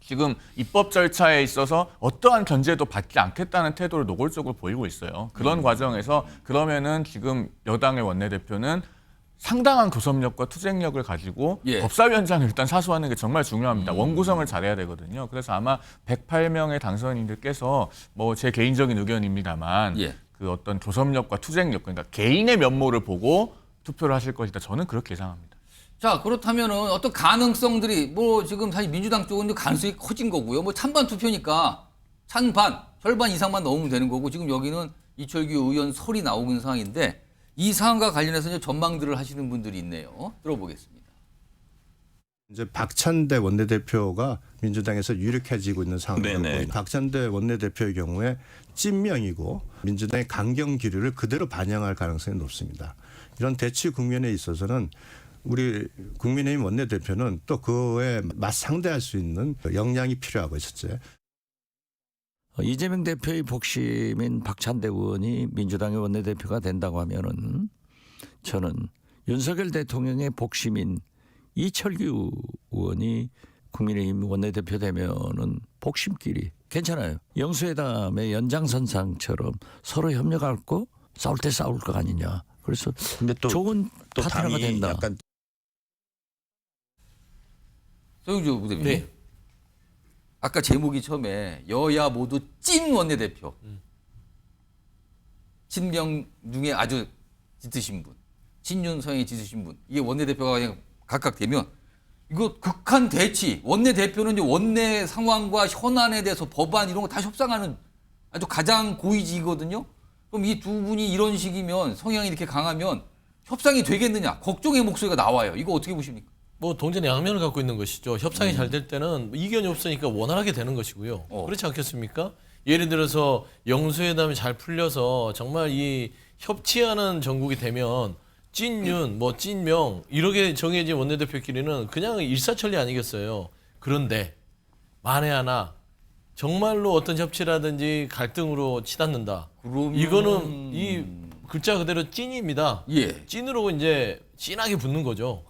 지금 입법 절차에 있어서 어떠한 견제도 받지 않겠다는 태도를 노골적으로 보이고 있어요. 그런 과정에서 그러면은 지금 여당의 원내대표는 상당한 교섭력과 투쟁력을 가지고 예. 법사위원장을 일단 사수하는 게 정말 중요합니다. 원구성을 잘해야 되거든요. 그래서 아마 108명의 당선인들께서 뭐 제 개인적인 의견입니다만 예. 그 어떤 교섭력과 투쟁력, 그러니까 개인의 면모를 보고 투표를 하실 것이다. 저는 그렇게 예상합니다. 자, 그렇다면은 어떤 가능성들이 뭐 지금 사실 민주당 쪽은 가능성이 커진 거고요. 뭐 찬반 투표니까 찬반, 절반 이상만 넣으면 되는 거고 지금 여기는 이철규 의원 설이 나오고 있는 상황인데 이 상황과 관련해서 이제 전망들을 하시는 분들이 있네요. 들어보겠습니다. 이제 박찬대 원내대표가 민주당에서 유력해지고 있는 상황이고 박찬대 원내대표의 경우에 찐명이고 민주당의 강경 기류를 그대로 반영할 가능성이 높습니다. 이런 대치 국면에 있어서는 우리 국민의힘 원내대표는 또 그에 맞상대할 수 있는 역량이 필요하고 있었죠. 이재명 대표의 복심인 박찬대 의원이 민주당의 원내대표가 된다고 하면은 저는 윤석열 대통령의 복심인 이철규 의원이 국민의힘 원내대표 되면은 복심끼리 괜찮아요. 영수회담의 연장선상처럼 서로 협력하고 싸울 때 싸울 거 아니냐. 그래서 근데 좋은 파트너가 된다. 약간 소영주 부대표님. 네. 아까 제목이 처음에 여야 모두 찐 원내대표. 친명중에 아주 짙으신 분. 친윤성이 짙으신 분. 이게 원내대표가 그냥 각각 되면 이거 극한 대치. 원내대표는 이제 원내 상황과 현안에 대해서 법안 이런 거 다 협상하는 아주 가장 고위직이거든요. 그럼 이 두 분이 이런 식이면 성향이 이렇게 강하면 협상이 되겠느냐. 걱정의 목소리가 나와요. 이거 어떻게 보십니까? 뭐 동전의 양면을 갖고 있는 것이죠. 협상이 잘 될 때는 이견이 없으니까 원활하게 되는 것이고요. 그렇지 않겠습니까? 예를 들어서 영수회담이 잘 풀려서 정말 이 협치하는 정국이 되면 찐윤, 뭐 찐명 이렇게 정해진 원내대표끼리는 그냥 일사천리 아니겠어요. 그런데 만에 하나 정말로 어떤 협치라든지 갈등으로 치닫는다. 이거는 이 글자 그대로 찐입니다. 예. 찐으로 이제 찐하게 붙는 거죠.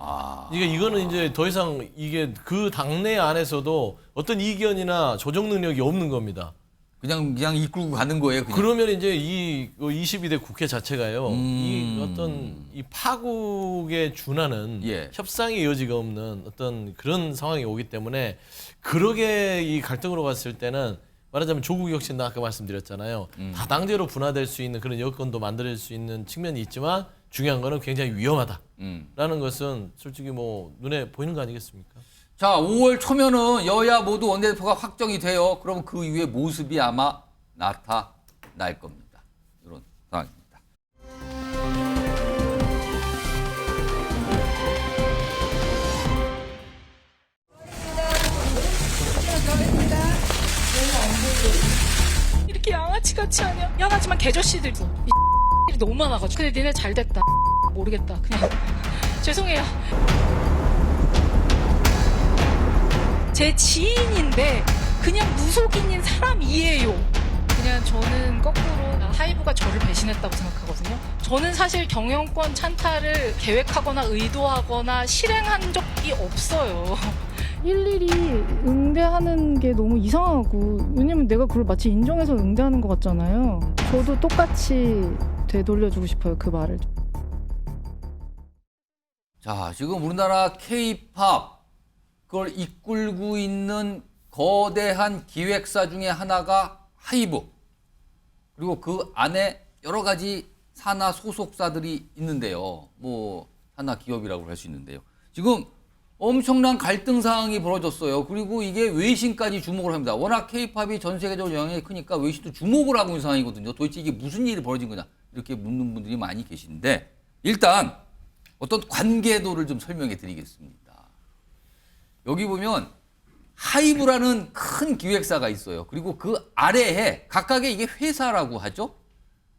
그러니까 이거는 이제 더 이상 이게 그 당내 안에서도 어떤 이견이나 조정 능력이 없는 겁니다. 그냥 이끌고 가는 거예요. 그냥. 그러면 이제 이 22대 국회 자체가요. 이 어떤 이 파국에 준하는 협상의 여지가 없는 어떤 그런 상황이 오기 때문에 그러게 이 갈등으로 갔을 때는 말하자면 조국 혁신도 아까 말씀드렸잖아요. 다당제로 분화될 수 있는 그런 여건도 만들 수 있는 측면이 있지만 중요한 거는 굉장히 위험하다라는 것은 솔직히 뭐 눈에 보이는 거 아니겠습니까? 자, 5월 초면은 여야 모두 원내대표가 확정이 돼요. 그럼 그 이후에 모습이 아마 나타날 겁니다. 이런 상황입니다. 이렇게 양아치같이 하냐? 양아치만 개저씨들 이 너무 많아가지고. 근데 니네 잘 됐다. 모르겠다. 그냥 죄송해요. 제 지인인데 그냥 무속인인 사람이에요. 그냥 저는 거꾸로 하이브가 저를 배신했다고 생각하거든요. 저는 사실 경영권 찬탈을 계획하거나 의도하거나 실행한 적이 없어요. 일일이 응대하는 게 너무 이상하고, 왜냐면 내가 그걸 마치 인정해서 응대하는 것 같잖아요. 저도 똑같이 되돌려주고 싶어요, 그 말을. 자, 지금 우리나라 K-팝 그걸 이끌고 있는 거대한 기획사 중에 하나가 하이브. 그리고 그 안에 여러 가지 산하 소속사들이 있는데요. 뭐 산하 기업이라고 할 수 있는데요. 지금 엄청난 갈등 상황이 벌어졌어요. 그리고 이게 외신까지 주목을 합니다. 워낙 K-팝이 전 세계적으로 영향이 크니까 외신도 주목을 하고 있는 상황이거든요. 도대체 이게 무슨 일이 벌어진 거냐 이렇게 묻는 분들이 많이 계신데, 일단 어떤 관계도를 좀 설명해 드리겠습니다. 여기 보면 하이브라는 큰 기획사가 있어요. 그리고 그 아래에 각각의 이게 회사라고 하죠.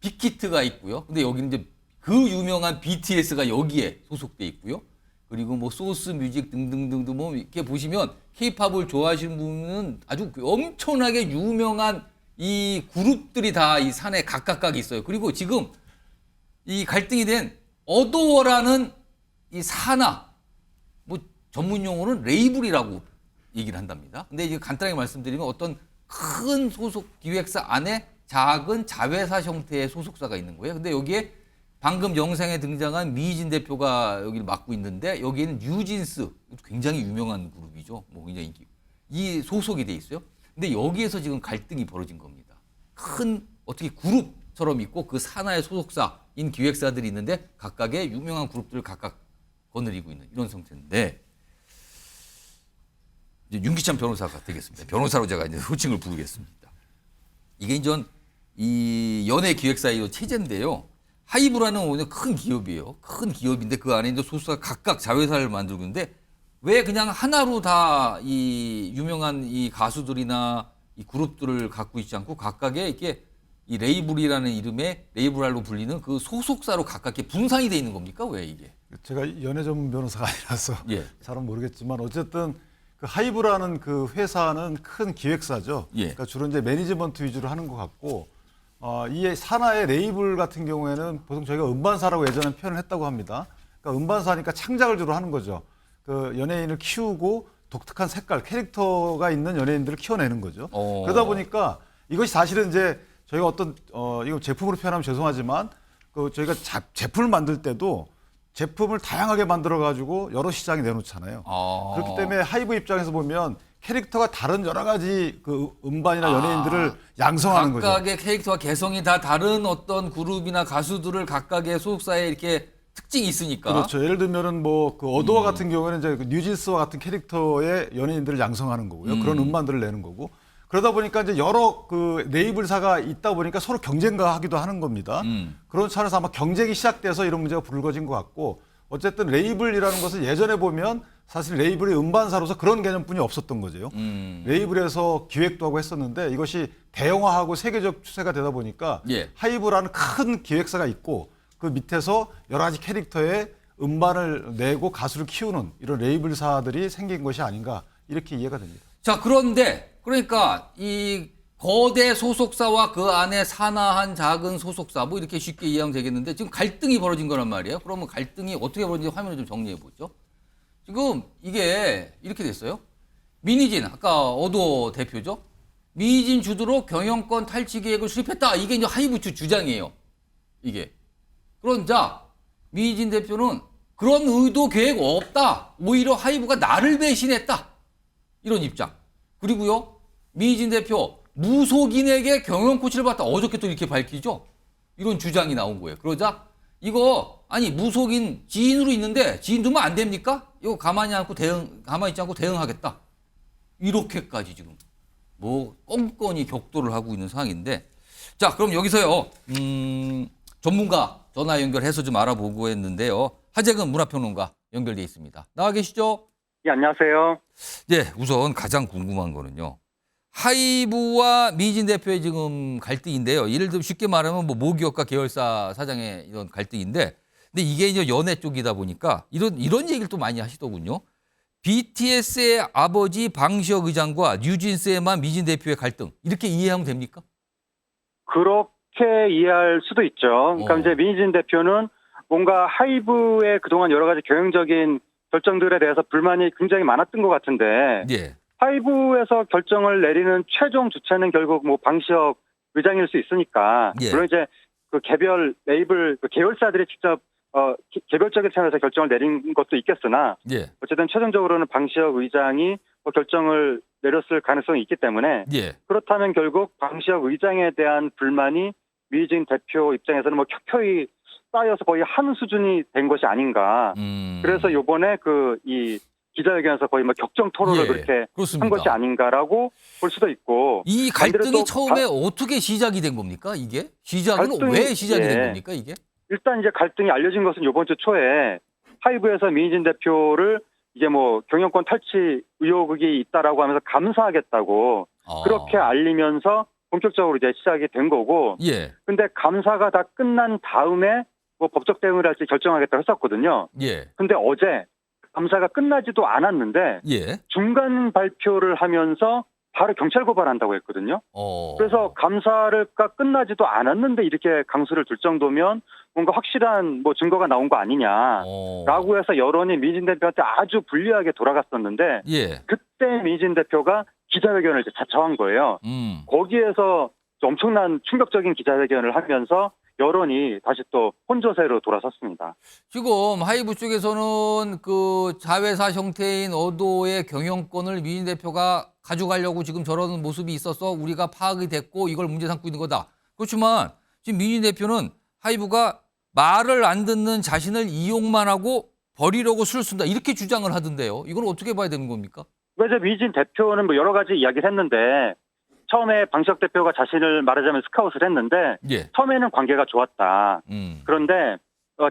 빅히트가 있고요. 근데 여기는 이제 그 유명한 BTS가 여기에 소속돼 있고요. 그리고 뭐 소스 뮤직 등등등등 뭐 이렇게 보시면 K-팝을 좋아하시는 분은 아주 엄청나게 유명한 이 그룹들이 다 이 산에 각각 있어요. 그리고 지금 이 갈등이 된 어도어라는 이 산하, 뭐 전문 용어는 레이블이라고 얘기를 한답니다. 근데 이제 간단하게 말씀드리면 어떤 큰 소속 기획사 안에 작은 자회사 형태의 소속사가 있는 거예요. 근데 여기에 방금 영상에 등장한 미희진 대표가 여기를 맡고 있는데, 여기에는 뉴진스, 굉장히 유명한 그룹이죠. 뭐 굉장히 인기. 이 소속이 돼 있어요. 근데 여기에서 지금 갈등이 벌어진 겁니다. 큰 어떻게 그룹처럼 있고 그 산하의 소속사인 기획사들이 있는데 각각의 유명한 그룹들을 각각 거느리고 있는 이런 상태인데, 이제 윤기찬 변호사가 되겠습니다. 변호사로 제가 이제 호칭을 부르겠습니다. 이게 이제 이 연예 기획사의 체제인데요. 하이브라는 오늘 큰 기업이에요. 큰 기업인데 그 안에 이제 소속사 각각 자회사를 만들고 있는데, 왜 그냥 하나로 다 이 유명한 이 가수들이나 이 그룹들을 갖고 있지 않고 각각의 이렇게 이 레이블이라는 이름의 레이블로 불리는 그 소속사로 각각 이렇게 분산이 돼 있는 겁니까? 왜 이게? 제가 연예 전문 변호사가 아니라서 예. 잘은 모르겠지만 어쨌든 그 하이브라는 그 회사는 큰 기획사죠. 예. 그러니까 주로 이제 매니지먼트 위주로 하는 것 같고, 이 산하의 레이블 같은 경우에는 보통 저희가 음반사라고 예전에 표현을 했다고 합니다. 그러니까 음반사니까 창작을 주로 하는 거죠. 그 연예인을 키우고 독특한 색깔, 캐릭터가 있는 연예인들을 키워내는 거죠. 그러다 보니까 이것이 사실은 이제 저희가 어떤 이거 제품으로 표현하면 죄송하지만 그 저희가 제품을 만들 때도 제품을 다양하게 만들어 가지고 여러 시장에 내놓잖아요. 그렇기 때문에 하이브 입장에서 보면 캐릭터가 다른 여러 가지 그 음반이나 연예인들을 양성하는 거죠. 각각의 캐릭터와 개성이 다 다른 어떤 그룹이나 가수들을 각각의 소속사에 이렇게 특징이 있으니까. 그렇죠. 예를 들면은 뭐 그 어도어 같은 경우에는 이제 그 뉴진스와 같은 캐릭터의 연예인들을 양성하는 거고요. 그런 음반들을 내는 거고. 그러다 보니까 이제 여러 그 레이블사가 있다 보니까 서로 경쟁하기도 하는 겁니다. 그런 차원에서 아마 경쟁이 시작돼서 이런 문제가 불거진 것 같고, 어쨌든 레이블이라는 것은 예전에 보면 사실 레이블이 음반사로서 그런 개념뿐이 없었던 거죠. 레이블에서 기획도 하고 했었는데 이것이 대형화하고 세계적 추세가 되다 보니까 하이브라는 큰 기획사가 있고 그 밑에서 여러 가지 캐릭터의 음반을 내고 가수를 키우는 이런 레이블사들이 생긴 것이 아닌가, 이렇게 이해가 됩니다. 자, 그런데 그러니까 이 거대 소속사와 그 안에 산하한 작은 소속사 뭐 이렇게 쉽게 이해하면 되겠는데, 지금 갈등이 벌어진 거란 말이에요. 그러면 갈등이 어떻게 벌어진지 화면을 좀 정리해 보죠. 지금 이게 이렇게 됐어요. 민희진, 아까 어도 대표죠. 민희진 주도로 경영권 탈취 계획을 수립했다. 이게 이제 하이브 측 주장이에요. 이게. 그러자 민희진 대표는 그런 의도 계획 없다. 오히려 하이브가 나를 배신했다. 이런 입장. 그리고요, 민희진 대표 무속인에게 경영 코치를 받다. 어저께 또 이렇게 밝히죠. 이런 주장이 나온 거예요. 그러자 이거 아니 무속인 지인으로 있는데 지인 두면 안 됩니까? 이거 가만히 있지 않고 대응하겠다. 이렇게까지 지금 뭐 껌껌이 격돌을 하고 있는 상황인데, 자, 그럼 여기서요 전문가 전화 연결해서 좀 알아보고 했는데요. 하재근 문화평론가 연결돼 있습니다. 나와 계시죠? 예, 안녕하세요. 네, 우선 가장 궁금한 거는요. 하이브와 민희진 대표의 지금 갈등인데요. 예를 들면 쉽게 말하면 뭐 모기업과 계열사 사장의 이런 갈등인데, 근데 이게 이제 연예 쪽이다 보니까 이런 얘기를 또 많이 하시더군요. BTS의 아버지 방시혁 의장과 뉴진스의 민희진 대표의 갈등, 이렇게 이해하면 됩니까? 그렇게 이해할 수도 있죠. 그러니까 이제 민희진 대표는 뭔가 하이브의 그동안 여러 가지 경영적인 결정들에 대해서 불만이 굉장히 많았던 것 같은데 예. 하이브에서 결정을 내리는 최종 주체는 결국 뭐 방시혁 의장일 수 있으니까 예. 물론 이제 그 개별 레이블 그 계열사들이 직접 개별적인 차원에서 결정을 내린 것도 있겠으나 예. 어쨌든 최종적으로는 방시혁 의장이 뭐 결정을 내렸을 가능성이 있기 때문에 예. 그렇다면 결국 방시혁 의장에 대한 불만이 민희진 대표 입장에서는 뭐 켜켜이 쌓여서 거의 한 수준이 된 것이 아닌가. 그래서 요번에 이 기자회견에서 거의 뭐 격정 토론을 예, 그렇게 그렇습니다. 한 것이 아닌가라고 볼 수도 있고. 이 갈등이 처음에 어떻게 시작이 된 겁니까? 이게 시작은 왜 시작이 된 겁니까? 이게? 일단 이제 갈등이 알려진 것은 이번 주 초에 하이브에서 민희진 대표를 이게 뭐 경영권 탈취 의혹이 있다라고 하면서 감사하겠다고 그렇게 알리면서 본격적으로 이제 시작이 된 거고. 예. 근데 감사가 다 끝난 다음에 뭐 법적 대응을 할지 결정하겠다고 했었거든요. 예. 근데 어제 감사가 끝나지도 않았는데 예. 중간 발표를 하면서 바로 경찰 고발한다고 했거든요. 그래서 감사가 끝나지도 않았는데 이렇게 강수를 둘 정도면 뭔가 확실한 뭐 증거가 나온 거 아니냐라고 해서 여론이 민희진 대표한테 아주 불리하게 돌아갔었는데 예. 그때 민희진 대표가 기자회견을 이제 자처한 거예요. 거기에서 엄청난 충격적인 기자회견을 하면서 여론이 다시 또 혼조세로 돌아섰습니다. 지금 하이브 쪽에서는 그 자회사 형태인 어도의 경영권을 민희진 대표가 가져가려고 지금 저러는 모습이 있어서 우리가 파악이 됐고 이걸 문제 삼고 있는 거다. 그렇지만 지금 민희진 대표는 하이브가 말을 안 듣는 자신을 이용만 하고 버리려고 수를 쓴다. 이렇게 주장을 하던데요. 이걸 어떻게 봐야 되는 겁니까? 그래서 민희진 대표는 뭐 여러 가지 이야기를 했는데 처음에 방시혁 대표가 자신을 말하자면 스카웃을 했는데 예. 처음에는 관계가 좋았다. 그런데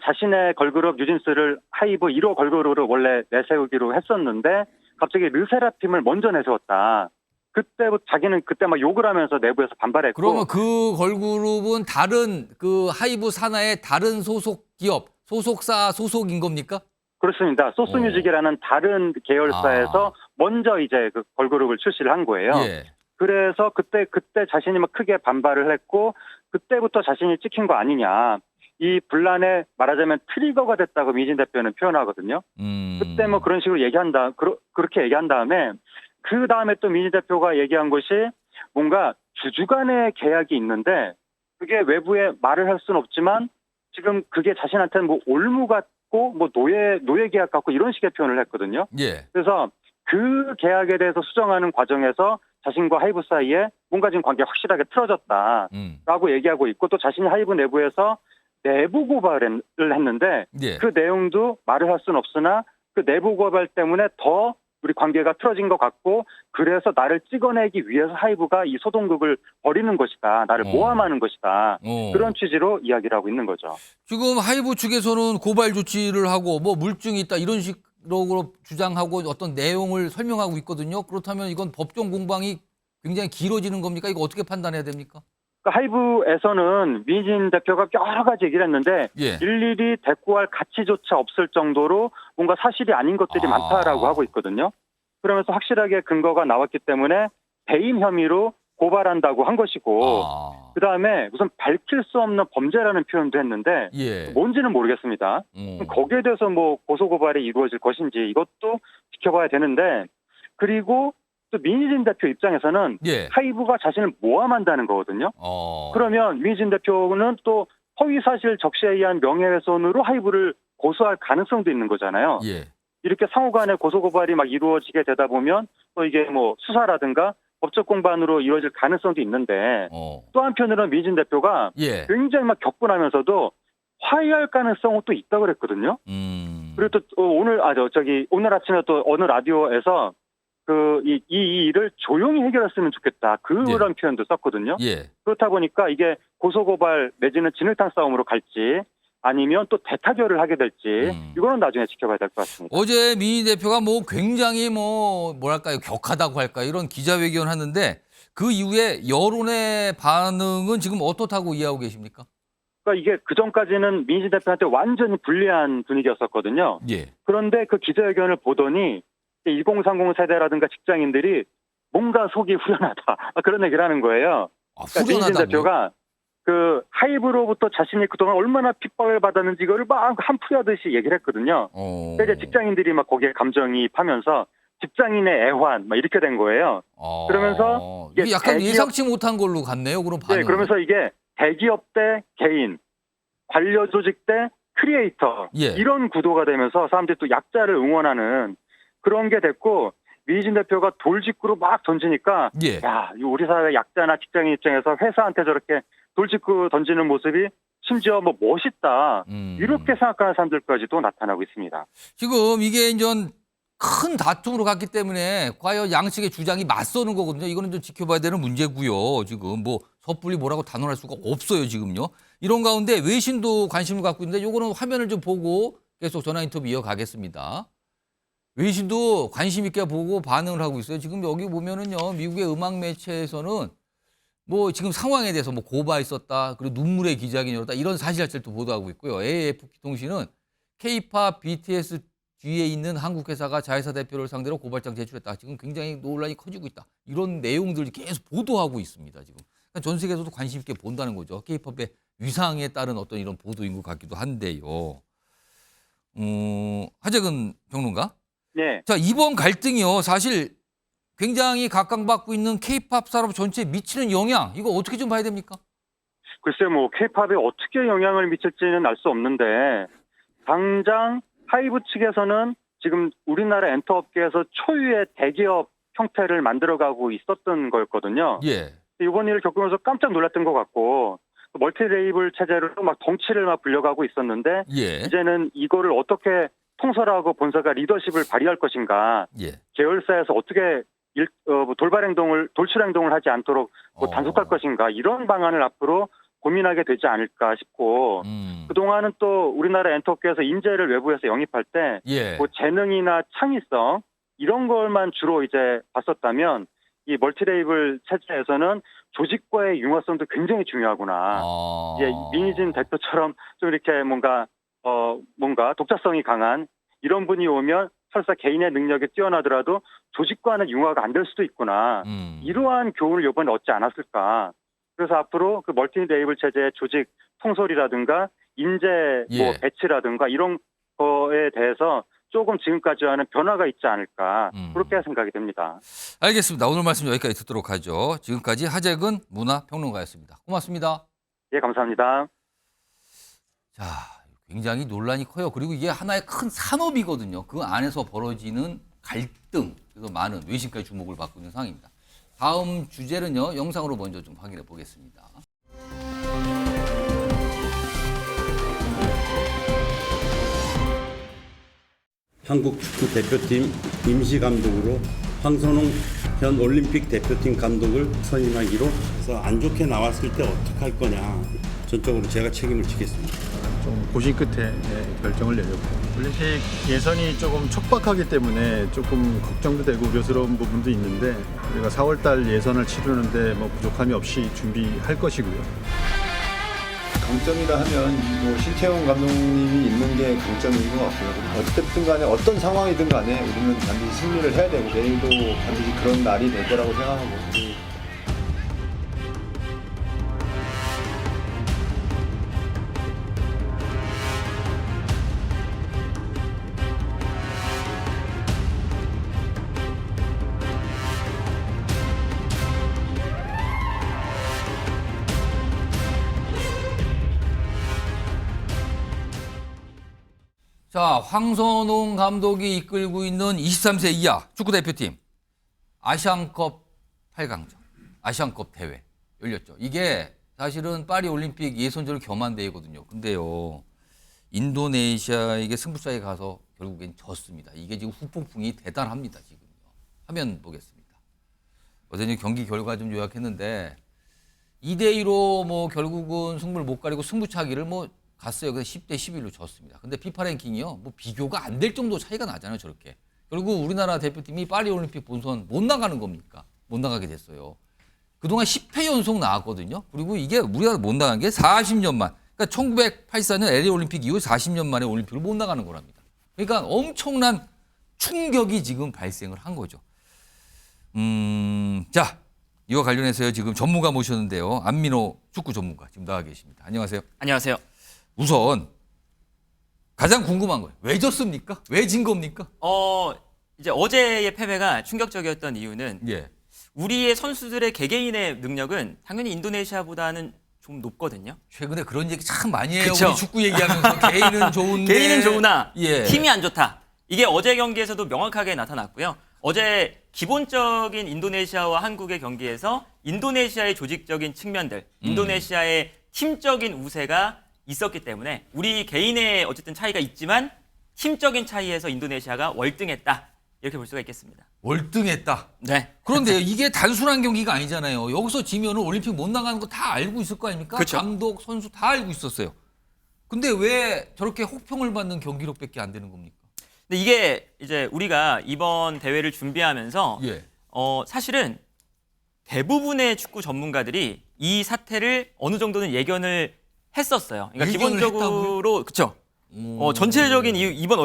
자신의 걸그룹 뉴진스를 하이브 1호 걸그룹으로 원래 내세우기로 했었는데 갑자기 르세라핌을 먼저 내세웠다. 그때부터 자기는 그때 막 욕을 하면서 내부에서 반발했고. 그러면 그 걸그룹은 다른 그 하이브 산하의 다른 소속 기업, 소속사 소속인 겁니까? 그렇습니다. 소스뮤직이라는 다른 계열사에서 먼저 이제 그 걸그룹을 출시를 한 거예요. 예. 그래서 그때 자신이 막 크게 반발을 했고 그때부터 자신이 찍힌 거 아니냐. 이 분란에 말하자면 트리거가 됐다고 민희진 대표는 표현하거든요. 그때 뭐 그런 식으로 그렇게 얘기한 다음에 그 다음에 또 민희진 대표가 얘기한 것이 뭔가 주주간의 계약이 있는데 그게 외부에 말을 할 수는 없지만 지금 그게 자신한테는 뭐 올무 같고 뭐 노예 계약 같고 이런 식의 표현을 했거든요. 예. 그래서 그 계약에 대해서 수정하는 과정에서 자신과 하이브 사이에 뭔가 지금 관계가 확실하게 틀어졌다라고 얘기하고 있고 또 자신이 하이브 내부에서 내부 고발을 했는데 예. 그 내용도 말을 할 수는 없으나 그 내부 고발 때문에 더 우리 관계가 틀어진 것 같고 그래서 나를 찍어내기 위해서 하이브가 이 소동극을 벌이는 것이다. 나를 모함하는 것이다. 그런 취지로 이야기를 하고 있는 거죠. 지금 하이브 측에서는 고발 조치를 하고 뭐 물증이 있다 이런 식으로 주장하고 어떤 내용을 설명하고 있거든요. 그렇다면 이건 법정 공방이 굉장히 길어지는 겁니까? 이거 어떻게 판단해야 됩니까? 하이브에서는 민희진 대표가 여러 가지 얘기를 했는데 예. 일일이 대꾸할 가치조차 없을 정도로 뭔가 사실이 아닌 것들이 많다라고 하고 있거든요. 그러면서 확실하게 근거가 나왔기 때문에 배임 혐의로 고발한다고 한 것이고 그다음에 우선 밝힐 수 없는 범죄라는 표현도 했는데 예. 뭔지는 모르겠습니다. 거기에 대해서 뭐 고소고발이 이루어질 것인지 이것도 지켜봐야 되는데 그리고 또 민희진 대표 입장에서는 예. 하이브가 자신을 모함한다는 거거든요. 그러면 민희진 대표는 또 허위사실 적시에 의한 명예훼손으로 하이브를 고소할 가능성도 있는 거잖아요. 예. 이렇게 상호간에 고소고발이 막 이루어지게 되다 보면 또 이게 뭐 수사라든가 법적 공방으로 이루어질 가능성도 있는데 또 한편으로는 민희진 대표가 예. 굉장히 막 격분하면서도 화해할 가능성은 또 있다고 그랬거든요. 그리고 또 오늘 오늘 아침에 또 어느 라디오에서 이 일을 조용히 해결했으면 좋겠다. 그런 표현도 썼거든요. 예. 그렇다 보니까 이게 고소고발 내지는 진흙탕 싸움으로 갈지 아니면 또 대타결을 하게 될지 이거는 나중에 지켜봐야 될 것 같습니다. 어제 민희 대표가 뭐 굉장히 뭐랄까요 격하다고 할까 이런 기자회견 하는데 그 이후에 여론의 반응은 지금 어떻다고 이해하고 계십니까? 그러니까 이게 그전까지는 민희 대표한테 완전히 불리한 분위기였었거든요. 예. 그런데 그 기자회견을 보더니 2030 세대라든가 직장인들이 뭔가 속이 후련하다 그런 얘기를 하는 거예요. 그러니까 민희진 대표가 그 하이브로부터 자신이 그동안 얼마나 핍박을 받았는지 이거를 막 한풀이 하듯이 얘기를 했거든요. 그러니까 이제 직장인들이 막 거기에 감정이입하면서 직장인의 애환 막 이렇게 된 거예요. 그러면서 이게 약간 예상치 못한 걸로 갔네요. 그럼 반응. 네, 그러면서 이게 대기업 대 개인, 관료 조직 대 크리에이터 이런 구도가 되면서 사람들이 또 약자를 응원하는 그런 게 됐고 민희진 대표가 돌직구로 막 던지니까 야, 우리 사회 약자나 직장인 입장에서 회사한테 저렇게 돌직구 던지는 모습이 심지어 뭐 멋있다 이렇게 생각하는 사람들까지도 나타나고 있습니다. 지금 이게 이제 큰 다툼으로 갔기 때문에 과연 양측의 주장이 맞서는 거거든요. 이거는 좀 지켜봐야 되는 문제고요. 지금 뭐 섣불리 뭐라고 단언할 수가 없어요. 지금요. 이런 가운데 외신도 관심을 갖고 있는데 요거는 화면을 좀 보고 계속 전화 인터뷰 이어가겠습니다. 외신도 관심 있게 보고 반응을 하고 있어요. 지금 여기 보면은요. 미국의 음악 매체에서는 뭐 지금 상황에 대해서 뭐 고발했었다. 그리고 눈물의 기자회견이 열었다. 이런 사실자체도 보도하고 있고요. AFP 통신은 K-팝 BTS 뒤에 있는 한국 회사가 자회사 대표를 상대로 고발장 제출했다. 지금 굉장히 논란이 커지고 있다. 이런 내용들을 계속 보도하고 있습니다. 지금 그러니까 전 세계에서도 관심 있게 본다는 거죠. K-팝의 위상에 따른 어떤 이런 보도인 것 같기도 한데요. 하재근 평론가. 네. 자, 이번 갈등이요. 사실 굉장히 각광받고 있는 K-팝 산업 전체에 미치는 영향 이거 어떻게 좀 봐야 됩니까? 글쎄요, 뭐 K-팝에 어떻게 영향을 미칠지는 알 수 없는데 당장 하이브 측에서는 지금 우리나라 엔터업계에서 초유의 대기업 형태를 만들어가고 있었던 거였거든요. 이번 일을 겪으면서 깜짝 놀랐던 것 같고 멀티 레이블 체제로 막 덩치를 막 불려가고 있었는데 이제는 이거를 어떻게 통솔하고 본사가 리더십을 발휘할 것인가, 계열사에서 어떻게 돌출 행동을 하지 않도록 뭐 단속할 것인가 이런 방안을 앞으로 고민하게 되지 않을까 싶고 그동안은 또 우리나라 엔터업계에서 인재를 외부에서 영입할 때 뭐 재능이나 창의성 이런 걸만 주로 이제 봤었다면 이 멀티레이블 체제에서는 조직과의 융화성도 굉장히 중요하구나. 민희진 대표처럼 좀 이렇게 뭔가 독자성이 강한 이런 분이 오면 설사 개인의 능력이 뛰어나더라도 조직과는 융화가 안 될 수도 있구나. 이러한 교훈을 이번에 얻지 않았을까. 그래서 앞으로 그 멀티레이블 체제의 조직 통솔이라든가 인재 뭐 배치라든가 이런 거에 대해서 조금 지금까지와는 변화가 있지 않을까 그렇게 생각이 됩니다. 알겠습니다. 오늘 말씀 여기까지 듣도록 하죠. 지금까지 하재근 문화평론가였습니다. 고맙습니다. 예, 감사합니다. 자, 굉장히 논란이 커요. 그리고 이게 하나의 큰 산업이거든요. 그 안에서 벌어지는 갈등, 그래서 많은 외신까지 주목을 받고 있는 상황입니다. 다음 주제는요. 영상으로 먼저 좀 확인해 보겠습니다. 한국 축구 대표팀 임시 감독으로 황선홍 현 올림픽 대표팀 감독을 선임하기로 해서 안 좋게 나왔을 때 어떻게 할 거냐. 전적으로 제가 책임을 지겠습니다. 좀 고심 끝에 결정을 내렸고 올림픽 예선이 조금 촉박하기 때문에 조금 걱정도 되고 우려스러운 부분도 있는데 우리가 4월달 예선을 치르는데 뭐 부족함이 없이 준비할 것이고요. 강점이라 하면 뭐 신태용 감독님이 있는 게 강점인 것 같고요. 어쨌든 간에 어떤 상황이든 간에 우리는 반드시 승리를 해야 되고 내일도 반드시 그런 날이 될 거라고 생각하고 자, 황선홍 감독이 이끌고 있는 23세 이하 축구대표팀 아시안컵 8강전, 아시안컵 대회 열렸죠. 이게 사실은 파리 올림픽 예선전을 겸한 대회거든요. 근데요, 인도네시아에게 승부차에 가서 결국엔 졌습니다. 이게 지금 후폭풍이 대단합니다. 지금요. 화면 보겠습니다. 어제 경기 결과 좀 요약했는데 2대2로 뭐 결국은 승부를 못 가리고 승부차기를 뭐 갔어요. 그래서 10대 11로 졌습니다. 근데 피파 랭킹이요. 뭐 비교가 안 될 정도 차이가 나잖아요. 저렇게. 결국 우리나라 대표팀이 파리 올림픽 본선 못 나가는 겁니까? 못 나가게 됐어요. 그동안 10회 연속 나왔거든요. 그리고 이게 우리가 못 나간 게 40년 만. 그러니까 1984년 LA 올림픽 이후 40년 만에 올림픽을 못 나가는 거랍니다. 그러니까 엄청난 충격이 지금 발생을 한 거죠. 자, 이와 관련해서 지금 전문가 모셨는데요. 안민호 축구 전문가 지금 나와 계십니다. 안녕하세요. 안녕하세요. 우선 가장 궁금한 거예요. 왜 졌습니까? 왜 진 겁니까? 이제 어제의 패배가 충격적이었던 이유는 예. 우리의 선수들의 개개인의 능력은 당연히 인도네시아보다는 좀 높거든요. 최근에 그런 얘기 참 많이 해요. 그쵸? 우리 축구 얘기하면서 개인은 좋은데 개인은 좋으나 예. 팀이 안 좋다. 이게 어제 경기에서도 명확하게 나타났고요. 어제 기본적인 인도네시아와 한국의 경기에서 인도네시아의 조직적인 측면들, 인도네시아의 팀적인 우세가 있었기 때문에 우리 개인의 어쨌든 차이가 있지만 팀적인 차이에서 인도네시아가 월등했다. 이렇게 볼 수가 있겠습니다. 월등했다. 네. 그런데 이게 단순한 경기가 아니잖아요. 여기서 지면 올림픽 못 나가는 거 다 알고 있을 거 아닙니까? 그쵸. 감독, 선수 다 알고 있었어요. 근데 왜 저렇게 혹평을 받는 경기력밖에 안 되는 겁니까? 근데 이게 이제 우리가 이번 대회를 준비하면서 예. 사실은 대부분의 축구 전문가들이 이 사태를 어느 정도는 예견을 했었어요. 그러니까 예견을 기본적으로 그렇죠. 전체적인 이번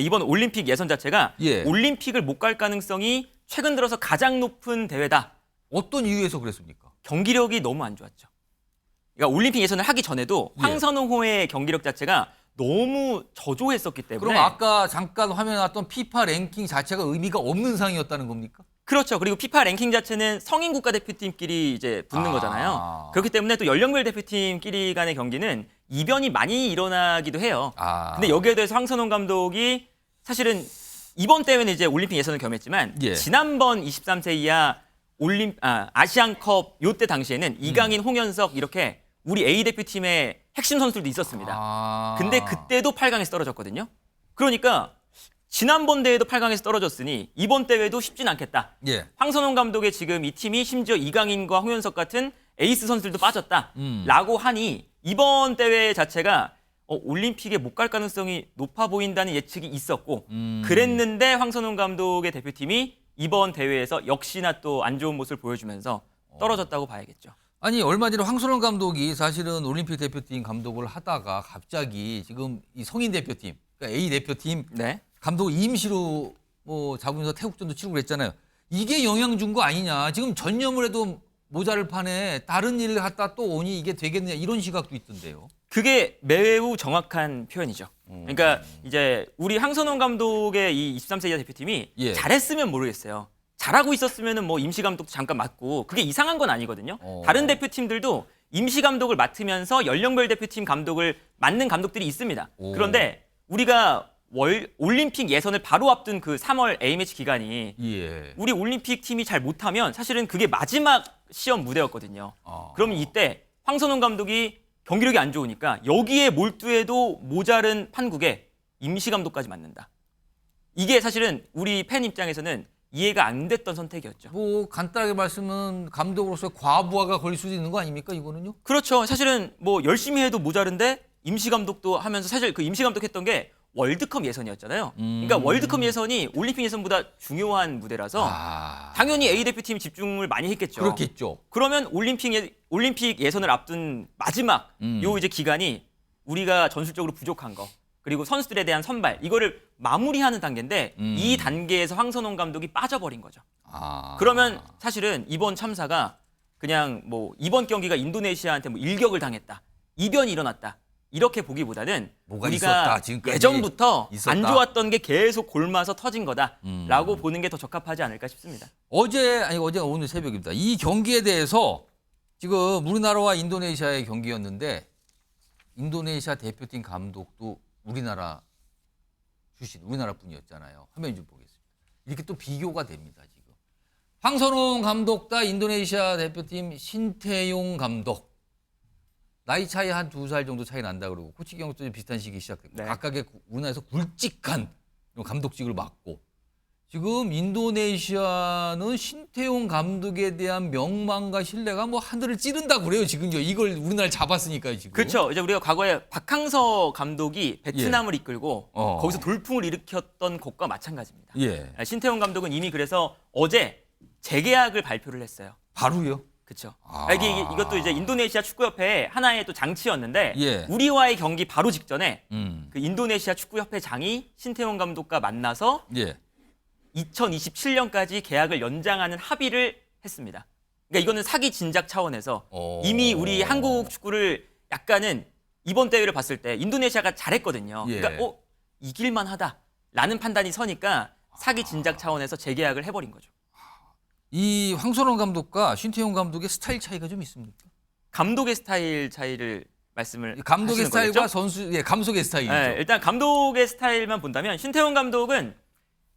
이번 올림픽 예선 자체가 예. 올림픽을 못 갈 가능성이 최근 들어서 가장 높은 대회다. 어떤 이유에서 그랬습니까? 경기력이 너무 안 좋았죠. 그러니까 올림픽 예선을 하기 전에도 예. 황선홍호의 경기력 자체가 너무 저조했었기 때문에. 그럼 아까 잠깐 화면에 나왔던 피파 랭킹 자체가 의미가 없는 상이었다는 겁니까? 그렇죠. 그리고 피파 랭킹 자체는 성인 국가대표팀끼리 이제 붙는 거잖아요. 그렇기 때문에 또 연령별 대표팀끼리 간의 경기는 이변이 많이 일어나기도 해요. 근데 여기에 대해서 황선홍 감독이 사실은 이번 대회는 이제 올림픽 예선을 겸했지만 예. 지난번 23세 이하 아시안컵 요때 당시에는 이강인, 홍현석 이렇게 우리 A 대표팀의 핵심 선수들도 있었습니다. 근데 그때도 8강에서 떨어졌거든요. 그러니까 지난번 대회도 8강에서 떨어졌으니 이번 대회도 쉽진 않겠다. 예. 황선홍 감독의 지금 이 팀이 심지어 이강인과 홍현석 같은 에이스 선수들도 빠졌다라고 하니 이번 대회 자체가 올림픽에 못 갈 가능성이 높아 보인다는 예측이 있었고 그랬는데 황선홍 감독의 대표팀이 이번 대회에서 역시나 또 안 좋은 모습을 보여주면서 떨어졌다고 봐야겠죠. 아니 얼마 전에 황선홍 감독이 사실은 올림픽 대표팀 감독을 하다가 갑자기 지금 이 성인 대표팀, 그러니까 A 대표팀 네. 감독 임시로 잡으면서 태국전도 치르고 그랬잖아요. 이게 영향 준 거 아니냐. 지금 전념을 해도 모자를 파네. 다른 일을 갖다 또 오니 이게 되겠느냐. 이런 시각도 있던데요. 그게 매우 정확한 표현이죠. 그러니까 이제 우리 황선홍 감독의 이 23세 이하 대표팀이 예. 잘했으면 모르겠어요. 잘하고 있었으면은 뭐 임시 감독도 잠깐 맡고 그게 이상한 건 아니거든요. 다른 대표팀들도 임시 감독을 맡으면서 연령별 대표팀 감독을 맡는 감독들이 있습니다. 그런데 우리가 올림픽 예선을 바로 앞둔 그 3월 A매치 기간이 예. 우리 올림픽 팀이 잘 못하면 사실은 그게 마지막 시험 무대였거든요. 그럼 이때 황선홍 감독이 경기력이 안 좋으니까 여기에 몰두해도 모자른 판국에 임시 감독까지 맡는다. 이게 사실은 우리 팬 입장에서는 이해가 안 됐던 선택이었죠. 뭐 간단하게 말씀은 감독으로서 과부하가 걸릴 수도 있는 거 아닙니까 이거는요? 그렇죠. 사실은 뭐 열심히 해도 모자른데 임시 감독도 하면서 사실 그 임시 감독 했던 게 월드컵 예선이었잖아요. 그러니까 월드컵 예선이 올림픽 예선보다 중요한 무대라서 당연히 A 대표팀이 집중을 많이 했겠죠. 그렇겠죠. 그러면 올림픽 예선을 앞둔 마지막 요 이제 기간이 우리가 전술적으로 부족한 거 그리고 선수들에 대한 선발 이거를 마무리하는 단계인데 이 단계에서 황선홍 감독이 빠져버린 거죠. 그러면 사실은 이번 참사가 그냥 뭐 이번 경기가 인도네시아한테 뭐 일격을 당했다, 이변이 일어났다 이렇게 보기보다는 뭐가 우리가 있었다, 예전부터 있었다. 안 좋았던 게 계속 골마서 터진 거다라고 보는 게 더 적합하지 않을까 싶습니다. 어제가 오늘 새벽입니다. 이 경기에 대해서 지금 우리나라와 인도네시아의 경기였는데 인도네시아 대표팀 감독도 우리나라 출신, 우리나라 분이었잖아요. 화면 좀 보겠습니다. 이렇게 또 비교가 됩니다. 지금 황선홍 감독과 인도네시아 대표팀 신태용 감독 나이 차이 한 2살 정도 차이 난다 그러고 코치 경력도 비슷한 시기에 시작됐고 각각의 우리나라에서 굵직한 감독직을 맡고 지금 인도네시아는 신태용 감독에 대한 명망과 신뢰가 뭐 하늘을 찌른다고 그래요. 지금요. 이걸 우리나라 잡았으니까요. 지금. 그렇죠. 이제 우리가 과거에 박항서 감독이 베트남을 이끌고 거기서 돌풍을 일으켰던 것과 마찬가지입니다. 예. 신태용 감독은 이미 그래서 어제 재계약을 발표를 했어요. 바로요? 그렇죠. 이것도 이제 인도네시아 축구협회의 하나의 또 장치였는데 예. 우리와의 경기 바로 직전에 그 인도네시아 축구협회장이 신태용 감독과 만나서 예. 2027년까지 계약을 연장하는 합의를 했습니다. 그러니까 이거는 사기 진작 차원에서 이미 우리 한국 축구를 약간은 이번 대회를 봤을 때 인도네시아가 잘했거든요. 예. 그러니까 이길만 하다라는 판단이 서니까 사기 진작 차원에서 재계약을 해버린 거죠. 이 황선홍 감독과 신태용 감독의 스타일 차이가 좀 있습니까? 감독의 스타일 차이를 말씀을 감독의 하시는 스타일과 거겠죠? 선수, 감독의 스타일이죠. 네, 일단 감독의 스타일만 본다면 신태용 감독은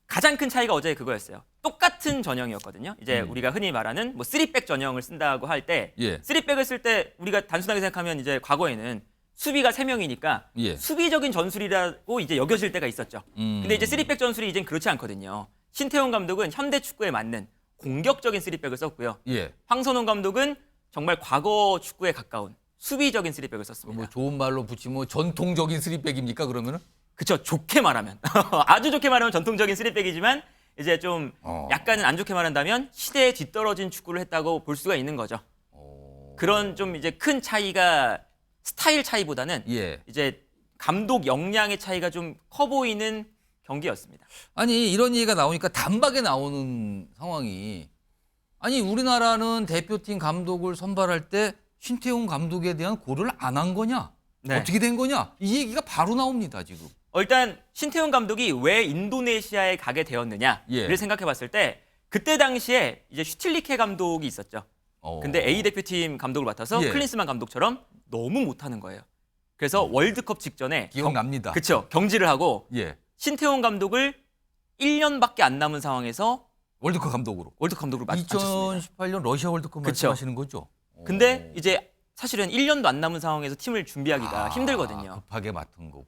가장 큰 차이가 어제 그거였어요. 똑같은 전형이었거든요. 이제 우리가 흔히 말하는 뭐 3백 전형을 쓴다고 할 때 3백을 쓸 때 우리가 단순하게 생각하면 이제 과거에는 수비가 3명이니까 수비적인 전술이라고 이제 여겨질 때가 있었죠. 근데 이제 3백 전술이 이젠 그렇지 않거든요. 신태용 감독은 현대 축구에 맞는 공격적인 3백을 썼고요. 황선홍 감독은 정말 과거 축구에 가까운 수비적인 3백을 썼습니다. 뭐 좋은 말로 붙이면 전통적인 3백입니까 그러면은? 그렇죠. 좋게 말하면 아주 좋게 말하면 전통적인 3백이지만 이제 좀 약간은 안 좋게 말한다면 시대에 뒤떨어진 축구를 했다고 볼 수가 있는 거죠. 그런 좀 이제 큰 차이가 스타일 차이보다는 이제 감독 역량의 차이가 좀 커 보이는 경기였습니다. 아니 이런 얘기가 나오니까 단박에 나오는 상황이 아니 우리나라는 대표팀 감독을 선발할 때 신태용 감독에 대한 고려를 안 한 거냐? 어떻게 된 거냐? 이 얘기가 바로 나옵니다 지금. 일단 신태용 감독이 왜 인도네시아에 가게 되었느냐를 생각해 봤을 때 그때 당시에 이제 슈틸리케 감독이 있었죠. 근데 A 대표팀 감독을 맡아서 클린스만 감독처럼 너무 못하는 거예요. 그래서 월드컵 직전에 기억납니다. 그렇죠. 경질을 하고 신태용 감독을 1년밖에 안 남은 상황에서 월드컵 감독으로 맡았습니다. 2018년 러시아 월드컵 말씀하시는 거죠? 근데 이제 사실은 1년도 안 남은 상황에서 팀을 준비하기가 힘들거든요. 급하게 맡은 거군요.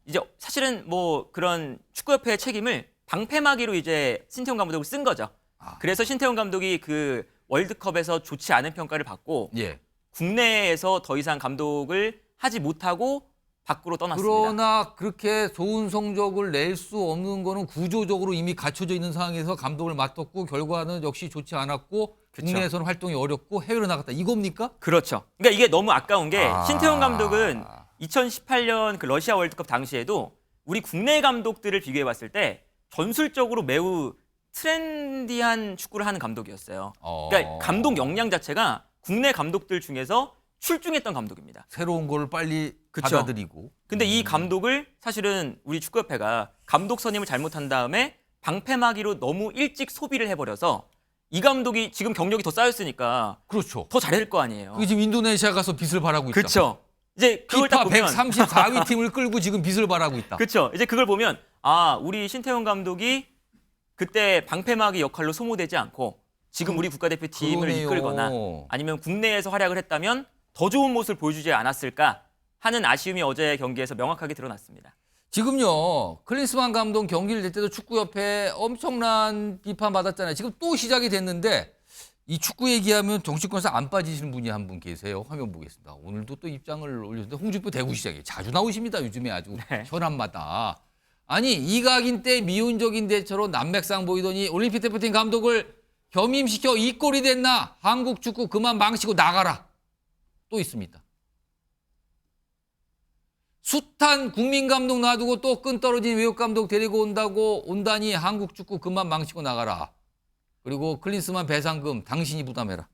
이제 사실은 뭐 그런 축구협회의 책임을 방패막이로 이제 신태용 감독을 쓴 거죠. 그래서 신태용 감독이 그 월드컵에서 좋지 않은 평가를 받고 국내에서 더 이상 감독을 하지 못하고 밖으로 떠났습니다. 그러나 그렇게 좋은 성적을 낼 수 없는 거는 구조적으로 이미 갖춰져 있는 상황에서 감독을 맡았고 결과는 역시 좋지 않았고 국내에서는 활동이 어렵고 해외로 나갔다. 이겁니까? 그렇죠. 그러니까 이게 너무 아까운 게 신태용 감독은 2018년 그 러시아 월드컵 당시에도 우리 국내 감독들을 비교해 봤을 때 전술적으로 매우 트렌디한 축구를 하는 감독이었어요. 그러니까 감독 역량 자체가 국내 감독들 중에서 출중했던 감독입니다. 새로운 걸 빨리 받아들이고. 근데 이 감독을 사실은 우리 축구협회가 감독 선임을 잘못한 다음에 방패막이로 너무 일찍 소비를 해버려서 이 감독이 지금 경력이 더 쌓였으니까 그렇죠. 더 잘할 거 아니에요. 그게 지금 인도네시아 가서 빚을 발하고 있다. 그렇죠. 이제 그걸 딱 보면 134위 팀을 끌고 지금 빚을 발하고 있다. 그렇죠. 이제 그걸 보면 우리 신태용 감독이 그때 방패막이 역할로 소모되지 않고 지금 우리 국가대표팀을 이끌거나 아니면 국내에서 활약을 했다면 더 좋은 모습을 보여주지 않았을까 하는 아쉬움이 어제 경기에서 명확하게 드러났습니다. 지금요. 클린스만 감독 경기를 낼 때도 축구협회 엄청난 비판 받았잖아요. 지금 또 시작이 됐는데 이 축구 얘기하면 정치권에서 안 빠지시는 분이 한 분 계세요. 화면 보겠습니다. 오늘도 또 입장을 올렸는데 홍준표 대구시장이 자주 나오십니다. 요즘에 아주 현안마다. 아니 이각인 때 미온적인 대처로 난맥상 보이더니 올림픽 대표팀 감독을 겸임시켜 이 꼴이 됐나? 한국 축구 그만 망치고 나가라. 또 있습니다. 숱한 국민 감독 놔두고 또 끈 떨어진 외국 감독 데리고 온다니 한국 축구 그만 망치고 나가라. 그리고 클린스만 배상금 당신이 부담해라.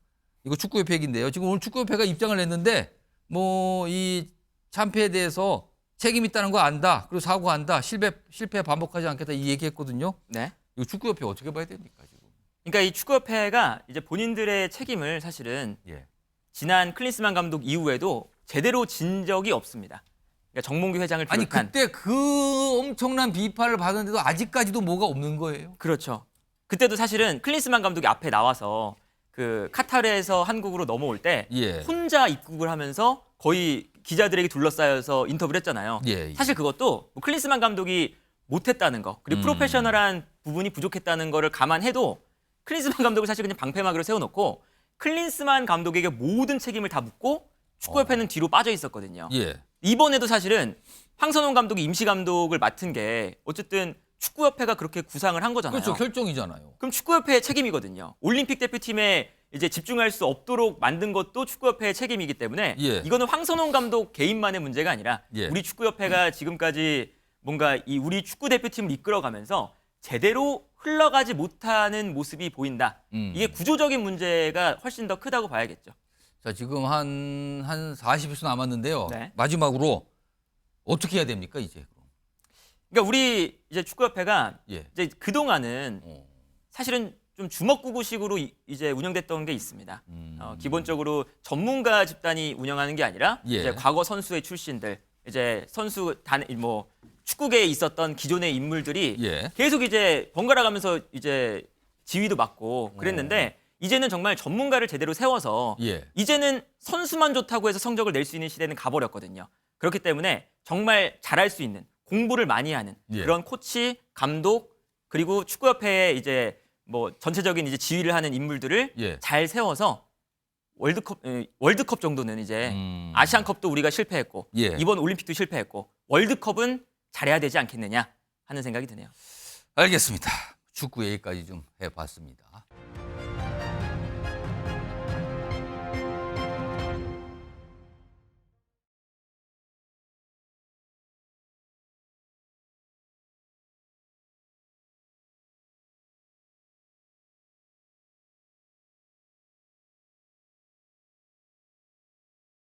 이거 축구협회 얘기인데요. 지금 오늘 축구협회가 입장을 냈는데 뭐 이 참패에 대해서 책임 있다는 거 안다. 그리고 사과한다. 실패 반복하지 않겠다. 이 얘기했거든요. 네. 이거 축구협회 어떻게 봐야 됩니까 지금? 그러니까 이 축구협회가 이제 본인들의 책임을 사실은 지난 클린스만 감독 이후에도 제대로 진 적이 없습니다. 그러니까 정몽규 회장을 비롯한 아니 그때 그 엄청난 비판을 받았는데도 아직까지도 뭐가 없는 거예요? 그렇죠. 그때도 사실은 클린스만 감독이 앞에 나와서 그 카타르에서 한국으로 넘어올 때 혼자 입국을 하면서 거의 기자들에게 둘러싸여서 인터뷰를 했잖아요. 사실 그것도 뭐 클린스만 감독이 못했다는 거 그리고 프로페셔널한 부분이 부족했다는 거를 감안해도 클린스만 감독을 사실 그냥 방패막이로 세워놓고 클린스만 감독에게 모든 책임을 다 묻고 축구협회는 뒤로 빠져 있었거든요. 이번에도 사실은 황선홍 감독이 임시 감독을 맡은 게 어쨌든 축구협회가 그렇게 구상을 한 거잖아요. 그렇죠. 결정이잖아요. 그럼 축구협회의 책임이거든요. 올림픽 대표팀에 이제 집중할 수 없도록 만든 것도 축구협회의 책임이기 때문에 이거는 황선홍 감독 개인만의 문제가 아니라 우리 축구협회가 지금까지 뭔가 이 우리 축구 대표팀을 이끌어가면서 제대로 흘러가지 못하는 모습이 보인다. 이게 구조적인 문제가 훨씬 더 크다고 봐야겠죠. 자, 지금 한 40초 남았는데요. 네. 마지막으로 어떻게 해야 됩니까, 이제? 그러니까 우리 이제 축구협회가 예. 이제 그동안은 사실은 좀 주먹구구식으로 이제 운영됐던 게 있습니다. 기본적으로 전문가 집단이 운영하는 게 아니라 예. 이제 과거 선수의 출신들, 이제 축구계에 있었던 기존의 인물들이 예. 계속 이제 번갈아 가면서 이제 지휘도 맡고 그랬는데 이제는 정말 전문가를 제대로 세워서 예. 이제는 선수만 좋다고 해서 성적을 낼 수 있는 시대는 가버렸거든요. 그렇기 때문에 정말 잘할 수 있는, 공부를 많이 하는 예. 그런 코치, 감독, 그리고 축구협회에 이제 뭐 전체적인 이제 지휘를 하는 인물들을 예. 잘 세워서 월드컵 정도는 이제 아시안컵도 우리가 실패했고 예. 이번 올림픽도 실패했고 월드컵은 잘해야 되지 않겠느냐 하는 생각이 드네요. 알겠습니다. 축구 얘기까지 좀 해봤습니다.